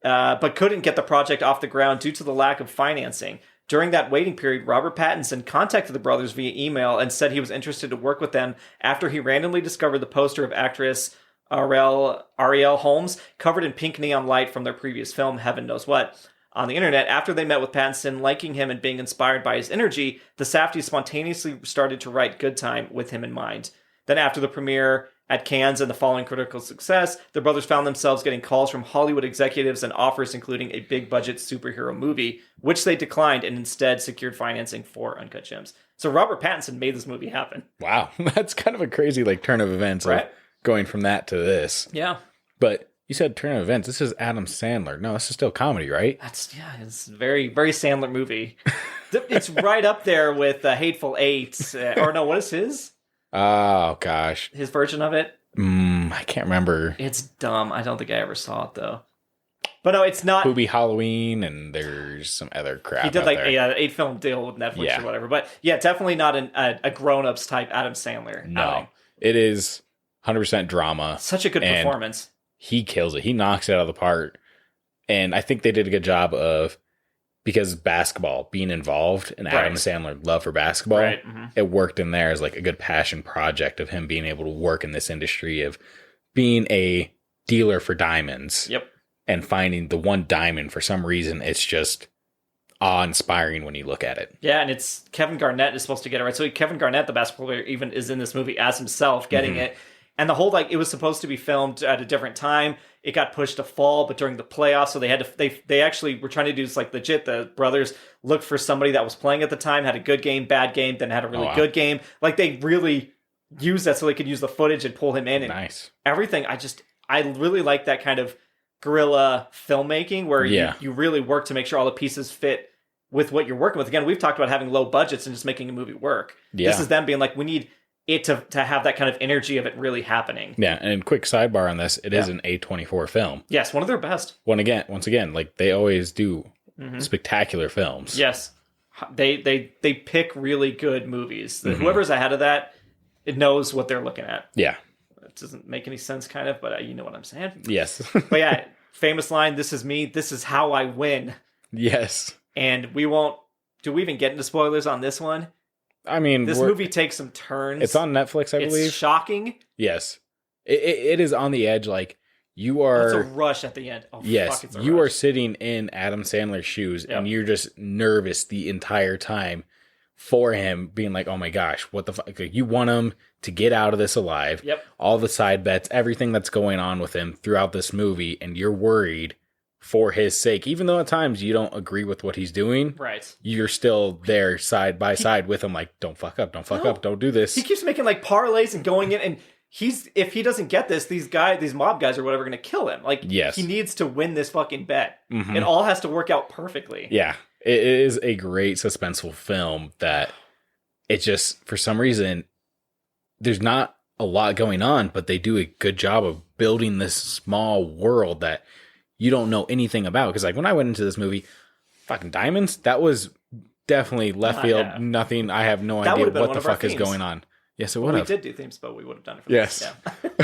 but couldn't get the project off the ground due to the lack of financing. During that waiting period, Robert Pattinson contacted the brothers via email and said he was interested to work with them after he randomly discovered the poster of actress Arielle Holmes, covered in pink neon light from their previous film, Heaven Knows What, on the internet. After they met with Pattinson, liking him and being inspired by his energy, the Safdies spontaneously started to write Good Time with him in mind. Then after the premiere at Cannes and the following critical success, the brothers found themselves getting calls from Hollywood executives and offers including a big-budget superhero movie, which they declined and instead secured financing for Uncut Gems. So Robert Pattinson made this movie happen. Wow, that's kind of a crazy, like, turn of events, right? Going from that to this. Yeah. But, You said turn of events. This is Adam Sandler. No, this is still comedy, right? It's a very, very Sandler movie. It's right up there with Hateful Eight. Or no, what is his? Oh, gosh. His version of it? I can't remember. It's dumb. I don't think I ever saw it, though. But no, it's not. Movie Halloween, and there's some other crap. He did out like there. a 8-film deal with Netflix or whatever. But yeah, definitely not a grown-ups type Adam Sandler. No. It is 100% drama. Such a good performance. He kills it. He knocks it out of the park. And I think they did a good job of, because basketball, being involved, and Adam Sandler love for basketball, it worked in there as like a good passion project of him being able to work in this industry of being a dealer for diamonds. Yep. And finding the one diamond. For some reason, it's just awe-inspiring when you look at it. Yeah, and it's Kevin Garnett is supposed to get it right. So Kevin Garnett, the basketball player, even is in this movie as himself getting it. And the whole, like, it was supposed to be filmed at a different time. It got pushed to fall, but during the playoffs, so they had to, they actually were trying to do this like legit. The brothers looked for somebody that was playing at the time, had a good game, bad game, then had a really good game. Like, they really used that so they could use the footage and pull him in. And everything. I really like that kind of guerrilla filmmaking where you really work to make sure all the pieces fit with what you're working with. Again, we've talked about having low budgets and just making a movie work. This is them being like, we need it to have that kind of energy of it really happening. Yeah, and quick sidebar on this, it is an A24 film. Yes, one of their best. Once again, like they always do spectacular films. Yes. They pick really good movies. Whoever's ahead of that, it knows what they're looking at. Yeah. It doesn't make any sense, kind of, but you know what I'm saying. Yes. But yeah, famous line, "This is me, this is how I win." Yes. And we won't... Do we even get into spoilers on this one? I mean... This movie takes some turns. It's on Netflix, I believe. It's shocking. Yes. It is on the edge, like, you are... It's a rush at the end. Oh, yes, fuck, it's a you rush. are sitting in Adam Sandler's shoes, and you're just nervous the entire time for him, being like, oh my gosh, what the fuck? Like, you want him to get out of this alive. Yep. All the side bets, everything that's going on with him throughout this movie, and you're worried for his sake. Even though at times you don't agree with what he's doing, right? You're still there side by side with him, like, don't fuck up, don't do this. He keeps making like parlays and going in, and if he doesn't get this, these mob guys or whatever are going to kill him. Like, he needs to win this fucking bet. It all has to work out perfectly. Yeah. It is a great suspenseful film that it just, for some reason, there's not a lot going on, but they do a good job of building this small world that you don't know anything about. Because like when I went into this movie, fucking diamonds, that was definitely left field. Yeah. Nothing. I have no idea what the fuck is going on. Yes, it would have. We did do themes, but we would have done it for this. Yeah.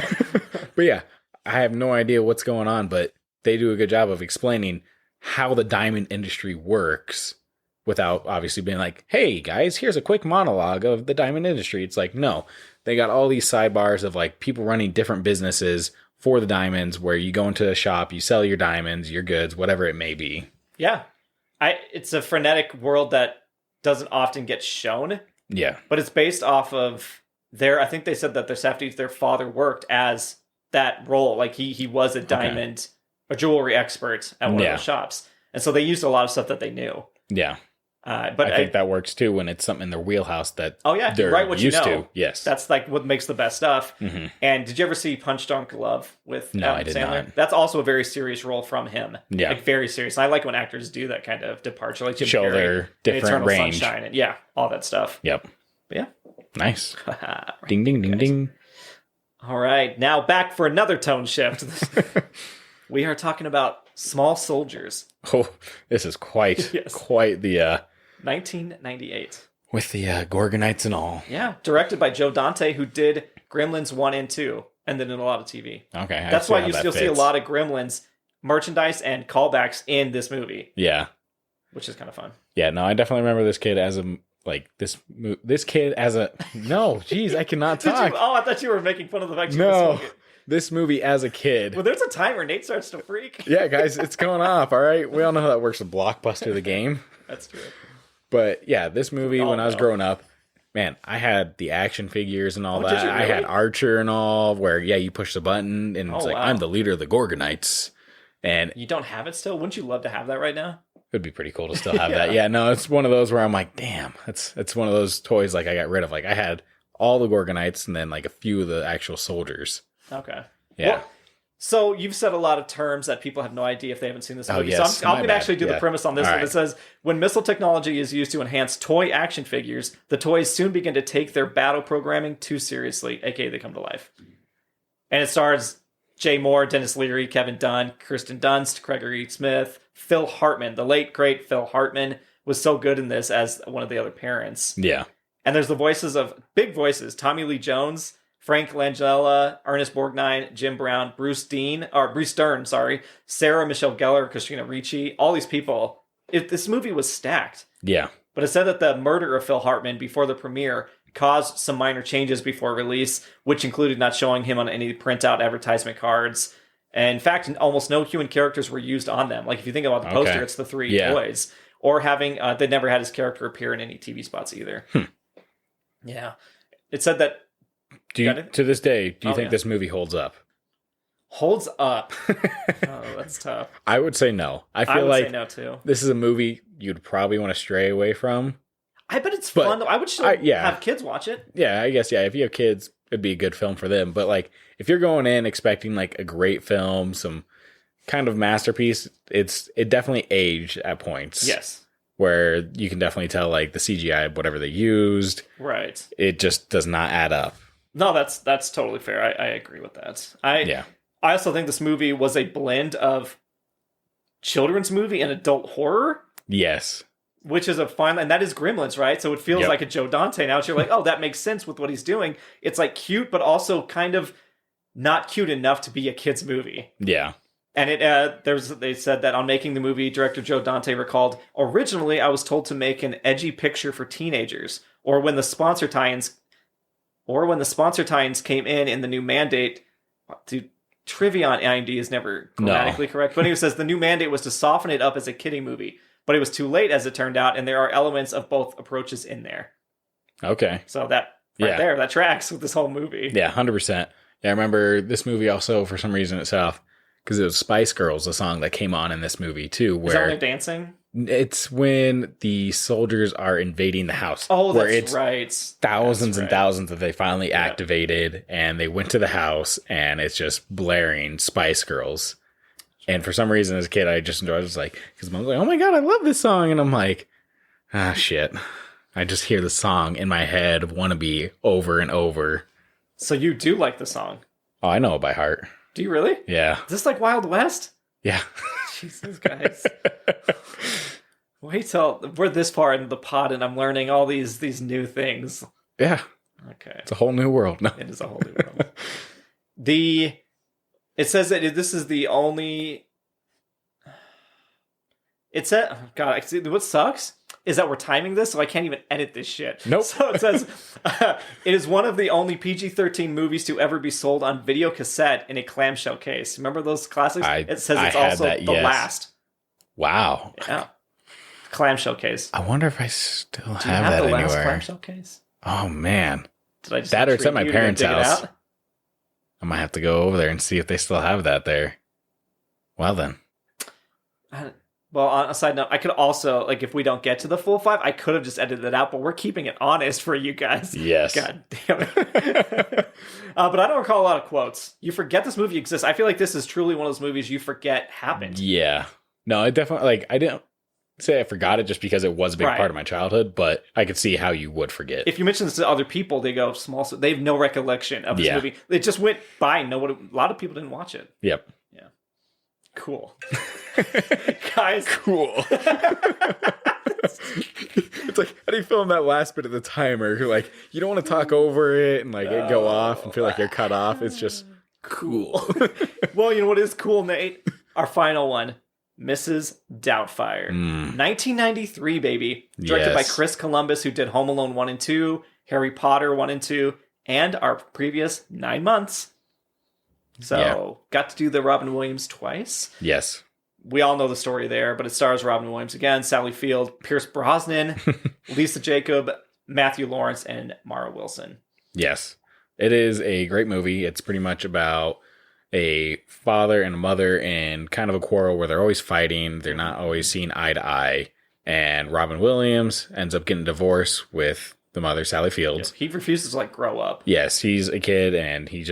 But yeah, I have no idea what's going on, but they do a good job of explaining how the diamond industry works without obviously being like, hey guys, here's a quick monologue of the diamond industry. It's like, no, they got all these sidebars of like people running different businesses for the diamonds, where you go into a shop, you sell your diamonds, your goods, whatever it may be. Yeah. It's a frenetic world that doesn't often get shown. Yeah. But it's based off of I think they said that their father worked as that role. Like he was a diamond, a jewelry expert at one of the shops. And so they used a lot of stuff that they knew. Yeah. But I think that works too when it's something in their wheelhouse that they're right what used you know. To. Yes. That's like what makes the best stuff. Mm-hmm. And did you ever see Punch Drunk Love with No, Adam I did Sandler? not. That's also a very serious role from him. Yeah. Like very serious. And I like when actors do that kind of departure. Like Jim show Carrey, their different Eternal range. Sunshine and all that stuff. Yep. But yeah. Nice. Right, ding, ding, ding, ding. All right. Now back for another tone shift. We are talking about Small Soldiers. Oh, this is quite the... 1998. With the Gorgonites and all. Yeah. Directed by Joe Dante, who did Gremlins 1 and 2, and then did a lot of TV. Okay. That's why you'll see a lot of Gremlins merchandise and callbacks in this movie. Yeah. Which is kind of fun. Yeah, no, I definitely remember this kid as a... Like, this kid as a... No, jeez, I cannot talk. I thought you were making fun of the fact you No, this movie as a kid. Well, there's a time where Nate starts to freak. Yeah, guys, it's going off, all right? We all know how that works with Blockbuster, the game. That's true. But, yeah, this movie, when I was growing up, man, I had the action figures and all that. Did you really? I had Archer and all, where, you push the button, and it's like, I'm the leader of the Gorgonites. And you don't have it still? Wouldn't you love to have that right now? It'd be pretty cool to still have that. Yeah, no, it's one of those where I'm like, damn, it's one of those toys like I got rid of. Like I had all the Gorgonites and then like a few of the actual soldiers. Okay. Yeah. Well, So you've said a lot of terms that people have no idea if they haven't seen this movie. Yes, So I'm going to actually do the premise on this All one. right. It says, when missile technology is used to enhance toy action figures, the toys soon begin to take their battle programming too seriously, aka they come to life. And it stars Jay Moore, Dennis Leary, Kevin Dunn, Kirsten Dunst, Gregory Smith, Phil Hartman. The late, great Phil Hartman was so good in this as one of the other parents. Yeah. And there's the voices of big voices: Tommy Lee Jones, Frank Langella, Ernest Borgnine, Jim Brown, Bruce Dern, Sarah Michelle Gellar, Christina Ricci, all these people. This movie was stacked. Yeah. But it said that the murder of Phil Hartman before the premiere caused some minor changes before release, which included not showing him on any printout advertisement cards. And in fact, almost no human characters were used on them. Like if you think about the poster, it's the three toys. Or having, they never had his character appear in any TV spots either. Yeah. It said that To this day, do you think this movie holds up? Holds up. Oh, that's tough. I would say no. I feel would like say no too. This is a movie you'd probably want to stray away from. I bet it's fun though. I would still have kids watch it. Yeah, I guess, if you have kids, it'd be a good film for them. But like, if you're going in expecting like a great film, some kind of masterpiece, it definitely aged at points. Yes. Where you can definitely tell like the CGI, whatever they used. Right. It just does not add up. No, that's totally fair. I agree with that. I also think this movie was a blend of children's movie and adult horror. Yes. Which is a fun, and that is Gremlins, right? So it feels like a Joe Dante now. You're like, oh, that makes sense with what he's doing. It's like cute, but also kind of not cute enough to be a kid's movie. Yeah. And they said that on making the movie, director Joe Dante recalled, originally I was told to make an edgy picture for teenagers, or when the sponsor tie-ins came in the new mandate. Dude, trivia on IMDb is never grammatically correct, but he says the new mandate was to soften it up as a kiddie movie, but it was too late as it turned out, and there are elements of both approaches in there. Okay. So that there, that tracks with this whole movie. Yeah, 100%. Yeah, I remember this movie also, for some reason, itself, because it was Spice Girls, a song that came on in this movie, too. Where is that when they're dancing? It's when the soldiers are invading the house. Oh, that's right. Thousands and thousands that they finally activated, and they went to the house, and it's just blaring Spice Girls. And for some reason, as a kid, I just enjoyed it. I was like, because mom's like, oh my God, I love this song. And I'm like, shit. I just hear the song in my head of Wannabe over and over. So you do like the song? Oh, I know it by heart. Do you really? Yeah. Is this like Wild West? Yeah. Jesus, guys. Wait till we're this far into the pod and I'm learning all these new things. Yeah. Okay. It's a whole new world. No. It is a whole new world. It says that this is the only... It said... Oh God, what sucks is that we're timing this, so I can't even edit this shit. Nope. So it says, it is one of the only PG-13 movies to ever be sold on video cassette in a clamshell case. Remember those classics? It says it's also the last. Wow. Yeah. Clamshell case. I wonder if I still have that the anywhere. last clamshell case? Oh, man. Did I just that or it's at my parents' house. Out? I might have to go over there and see if they still have that there. Well, then. Well, on a side note, I could also, like, if we don't get to the full 5, I could have just edited it out, but we're keeping it honest for you guys. Yes. God damn it. But I don't recall a lot of quotes. You forget this movie exists. I feel like this is truly one of those movies you forget happened. Yeah. No, it definitely, like, I didn't say I forgot it just because it was a big part of my childhood, but I could see how you would forget. If you mention this to other people, they go, they have no recollection of this movie. It just went by. A lot of people didn't watch it. Yep. Yeah. Cool. Guys. Cool. It's like, how do you feel in that last bit of the timer? You're like, you don't want to talk over it and like it go off and feel like you're cut off. It's just cool. Well, you know what is cool, Nate? Our final one. Mrs. Doubtfire. 1993, baby. Directed by Chris Columbus, who did Home Alone 1 and 2, Harry Potter 1 and 2, and our previous 9 months. So, got to do the Robin Williams twice. Yes. We all know the story there, but it stars Robin Williams again, Sally Field, Pierce Brosnan, Lisa Jacob, Matthew Lawrence, and Mara Wilson. Yes. It is a great movie. It's pretty much about a father and a mother in kind of a quarrel where they're always fighting. They're not always seeing eye to eye. And Robin Williams ends up getting divorced with the mother, Sally Fields. He refuses to, like, grow up. Yes, he's a kid and he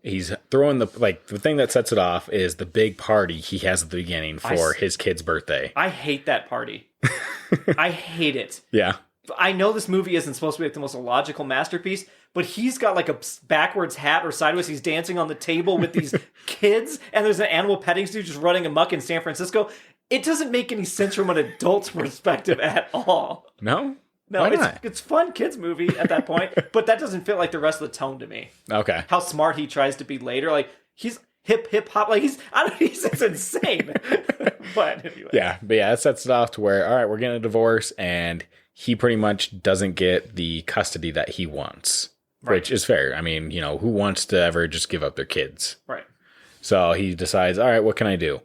he's throwing the thing that sets it off is the big party he has at the beginning for his kid's birthday. I hate that party. I hate it. Yeah. I know this movie isn't supposed to be like the most illogical masterpiece, but he's got like a backwards hat or sideways. He's dancing on the table with these kids, and there's an animal petting zoo just running amok in San Francisco. It doesn't make any sense from an adult's perspective at all. No? No, it's fun kids movie at that point, but that doesn't fit like the rest of the tone to me. Okay. How smart he tries to be later. Like, he's hip hop. Like, it's insane. But anyway. Yeah, but it sets it off to where, all right, we're getting a divorce, and he pretty much doesn't get the custody that he wants, which is fair. I mean, who wants to ever just give up their kids? Right. So he decides, all right, what can I do?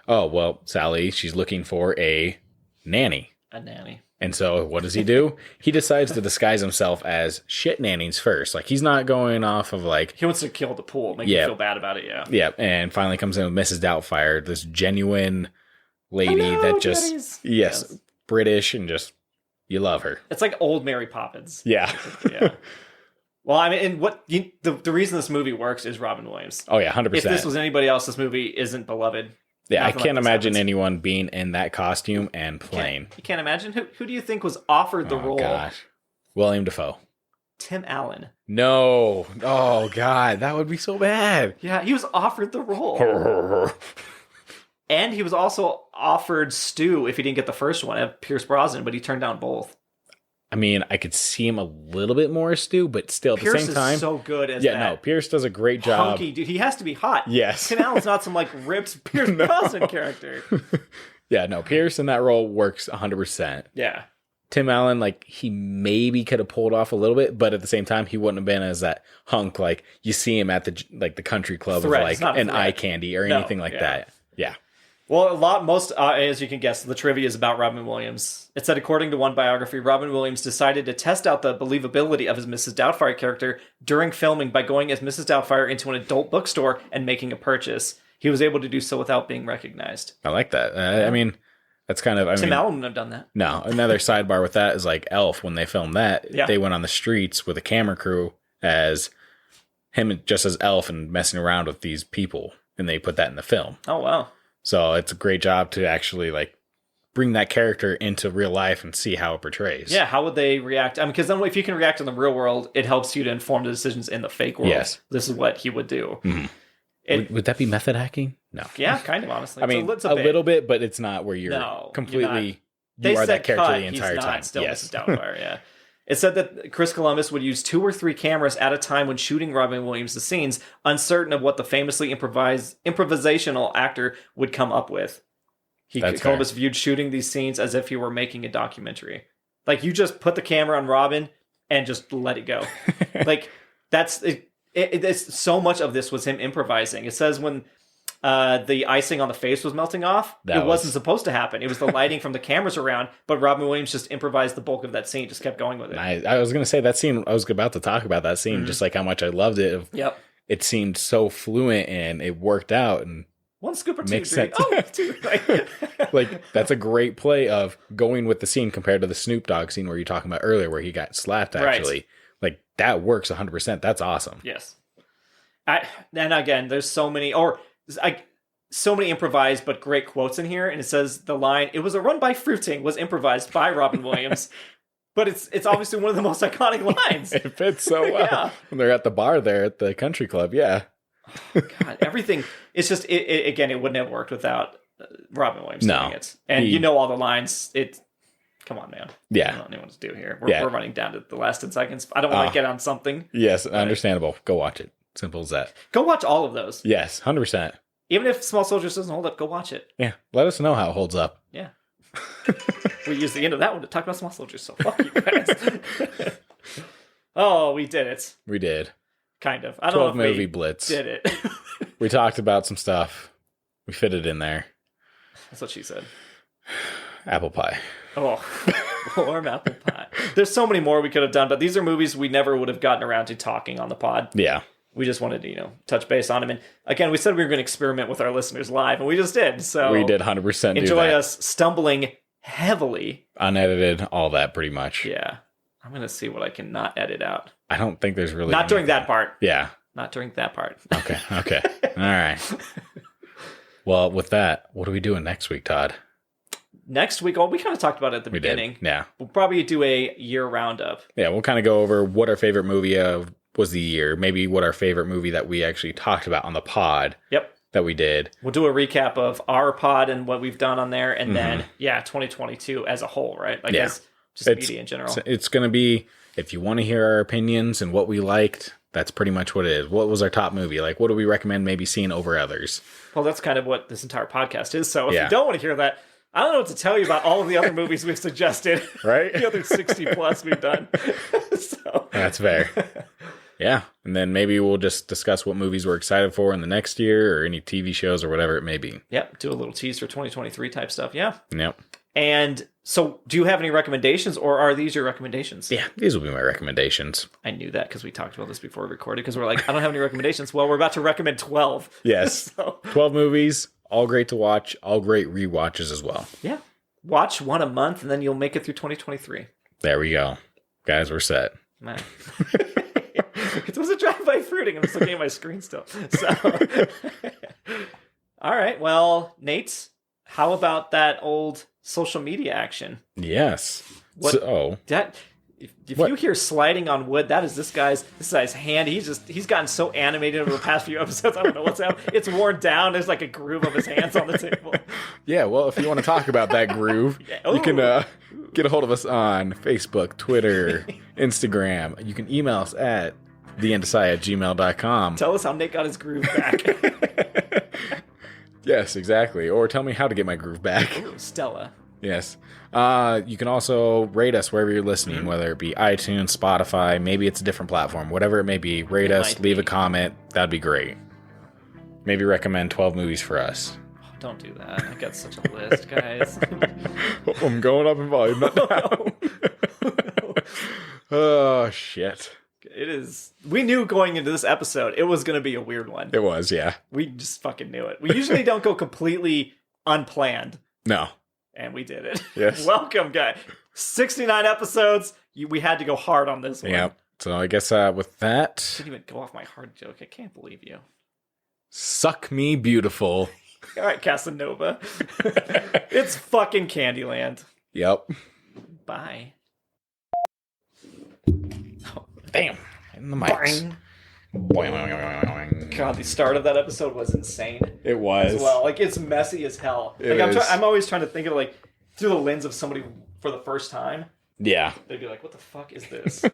Oh, well, Sally, she's looking for a nanny. A nanny. And so what does he do? He decides to disguise himself as shit nannies first. Like, he's not going off of like... He wants to kill the pool, make you feel bad about it, yeah. Yeah, and finally comes in with Mrs. Doubtfire, this genuine lady that just... Yes, British and just... You love her. It's like old Mary Poppins. Yeah. Yeah. Well, I mean, and the reason this movie works is Robin Williams. Oh, yeah, 100%. If this was anybody else, this movie isn't beloved. Yeah, I can't imagine anyone being in that costume and playing. You can't imagine? Who do you think was offered the role? Oh, gosh. William Dafoe. Tim Allen. No. Oh, God. That would be so bad. Yeah, he was offered the role. And he was also offered Stu if he didn't get the first one of Pierce Brosnan, but he turned down both. I mean, I could see him a little bit more as Stu, but still at the same time... Pierce is so good as that. Yeah, no, Pierce does a great job. Hunky, dude. He has to be hot. Yes. Tim Allen's not some, like, ripped Pierce Brosnan character. Yeah, no, Pierce in that role works 100%. Yeah. Tim Allen, like, he maybe could have pulled off a little bit, but at the same time, he wouldn't have been as that hunk, like, you see him at the country club Threat. of, like, an eye candy or anything like that. Yeah. Well, as you can guess, the trivia is about Robin Williams. It said, according to one biography, Robin Williams decided to test out the believability of his Mrs. Doubtfire character during filming by going as Mrs. Doubtfire into an adult bookstore and making a purchase. He was able to do so without being recognized. I like that. I mean, that's kind of... Tim Allen wouldn't have done that. No. Another sidebar with that is like Elf, when they filmed that, they went on the streets with a camera crew as him just as Elf and messing around with these people, and they put that in the film. Oh, wow. So it's a great job to actually like bring that character into real life and see how it portrays. Yeah, how would they react? I mean, because then if you can react in the real world, it helps you to inform the decisions in the fake world. Yes. This is what he would do. Mm-hmm. Would that be method hacking? No. Yeah, kind of, honestly. I mean, it's a little bit, but it's not where you're completely... You are that character the entire time. Still Mrs. Doubtfire, yeah. It said that Chris Columbus would use 2 or 3 cameras at a time when shooting Robin Williams' scenes, uncertain of what the famously improvisational actor would come up with. Columbus viewed shooting these scenes as if he were making a documentary. Like, you just put the camera on Robin and just let it go. Like, that's... It's so much of this was him improvising. It says when... the icing on the face was melting off. It wasn't supposed to happen. It was the lighting from the cameras around, but Robin Williams just improvised the bulk of that scene, just kept going with it. I was going to say that scene, I was about to talk about that scene, just like how much I loved it. Yep. It seemed so fluent and it worked out. And one scoop or two. Makes sense. Oh, 2. Like, that's a great play of going with the scene compared to the Snoop Dogg scene where you're talking about earlier, where he got slapped, actually. Right. Like, that works 100%. That's awesome. Yes. And again, there's so many... so many improvised but great quotes in here, and it says the line, "It was a run by fruiting," was improvised by Robin Williams. But it's obviously one of the most iconic lines. It fits so well. Yeah. When they're at the bar there at the country club, yeah. Oh, God, everything. It's just, again, it wouldn't have worked without Robin Williams doing it. And you know all the lines. Come on, man. Yeah. I don't know what to do here. We're running down to the last 10 seconds. I don't want to get on something. Yes, understandable. Go watch it. Simple as that. Go watch all of those. Yes, 100%. Even if Small Soldiers doesn't hold up, go watch it. Yeah, let us know how it holds up. Yeah. We used the end of that one to talk about Small Soldiers, so fuck you guys. Oh, we did it. We did. Kind of. I don't know if movie we Blitz. did it. We talked about some stuff. We fit it in there. That's what she said. Apple pie. Oh, warm apple pie. There's so many more we could have done, but these are movies we never would have gotten around to talking on the pod. Yeah. We just wanted to, touch base on them. And again, we said we were going to experiment with our listeners live, and we just did. So we did 100% enjoy us stumbling heavily. Unedited, all that pretty much. Yeah. I'm going to see what I can not edit out. I don't think there's really... Not during that part. Yeah. not during that part. Okay. All right. Well, with that, what are we doing next week, Todd? Next week, we kind of talked about it at the beginning. Yeah. We'll probably do a year roundup. Yeah, we'll kind of go over what our favorite movie was the year. Maybe what our favorite movie that we actually talked about on the pod. Yep. That we did. We'll do a recap of our pod and what we've done on there. And then, 2022 as a whole, right? Like, as just media in general. It's going to be, if you want to hear our opinions and what we liked, that's pretty much what it is. What was our top movie? Like, what do we recommend maybe seeing over others? Well, that's kind of what this entire podcast is. So if you don't want to hear that, I don't know what to tell you about all of the other movies we've suggested. Right? The other 60 plus we've done. So that's fair. Yeah. And then maybe we'll just discuss what movies we're excited for in the next year or any TV shows or whatever it may be. Yep. Do a little tease for 2023 type stuff. Yeah. Yep. And so do you have any recommendations, or are these your recommendations? Yeah, these will be my recommendations. I knew that because we talked about this before we recorded, because we're like, I don't have any recommendations. Well, we're about to recommend 12. Yes. 12 movies. All great to watch. All great rewatches as well. Yeah. Watch one a month, and then you'll make it through 2023. There we go. Guys, we're set. Man. It was a drive-by fruiting. I'm just looking at my screen still. So, all right. Well, Nate, how about that old social media action? Yes. What, if you hear sliding on wood, that is this guy's hand. He's gotten so animated over the past few episodes. I don't know what's happening. It's worn down. There's like a groove of his hands on the table. Yeah, well, if you want to talk about that groove, you can get a hold of us on Facebook, Twitter, Instagram. You can email us at theindecide@gmail.com. Tell us how Nick got his groove back. Yes, exactly. Or tell me how to get my groove back. Ooh, Stella. Yes. You can also rate us wherever you're listening, whether it be iTunes, Spotify, maybe it's a different platform, whatever it may be. Rate us, leave a comment. That'd be great. Maybe recommend 12 movies for us. Oh, don't do that. I got such a list, guys. I'm going up in volume, not down. Oh, shit. It is. We knew going into this episode it was going to be a weird one. It was, yeah. We just fucking knew it. We usually don't go completely unplanned. No. And we did it. Yes. Welcome, guys. 69 episodes. We had to go hard on this one. Yeah. So I guess with that... Didn't even go off my hard joke. I can't believe you. Suck me beautiful. All right, Casanova. It's fucking Candyland. Yep. Bye. Oh, damn. In the mics. God, the start of that episode was insane. It was. As well, like it's messy as hell. I'm always trying to think of like through the lens of somebody for the first time. Yeah. They'd be like, "What the fuck is this?"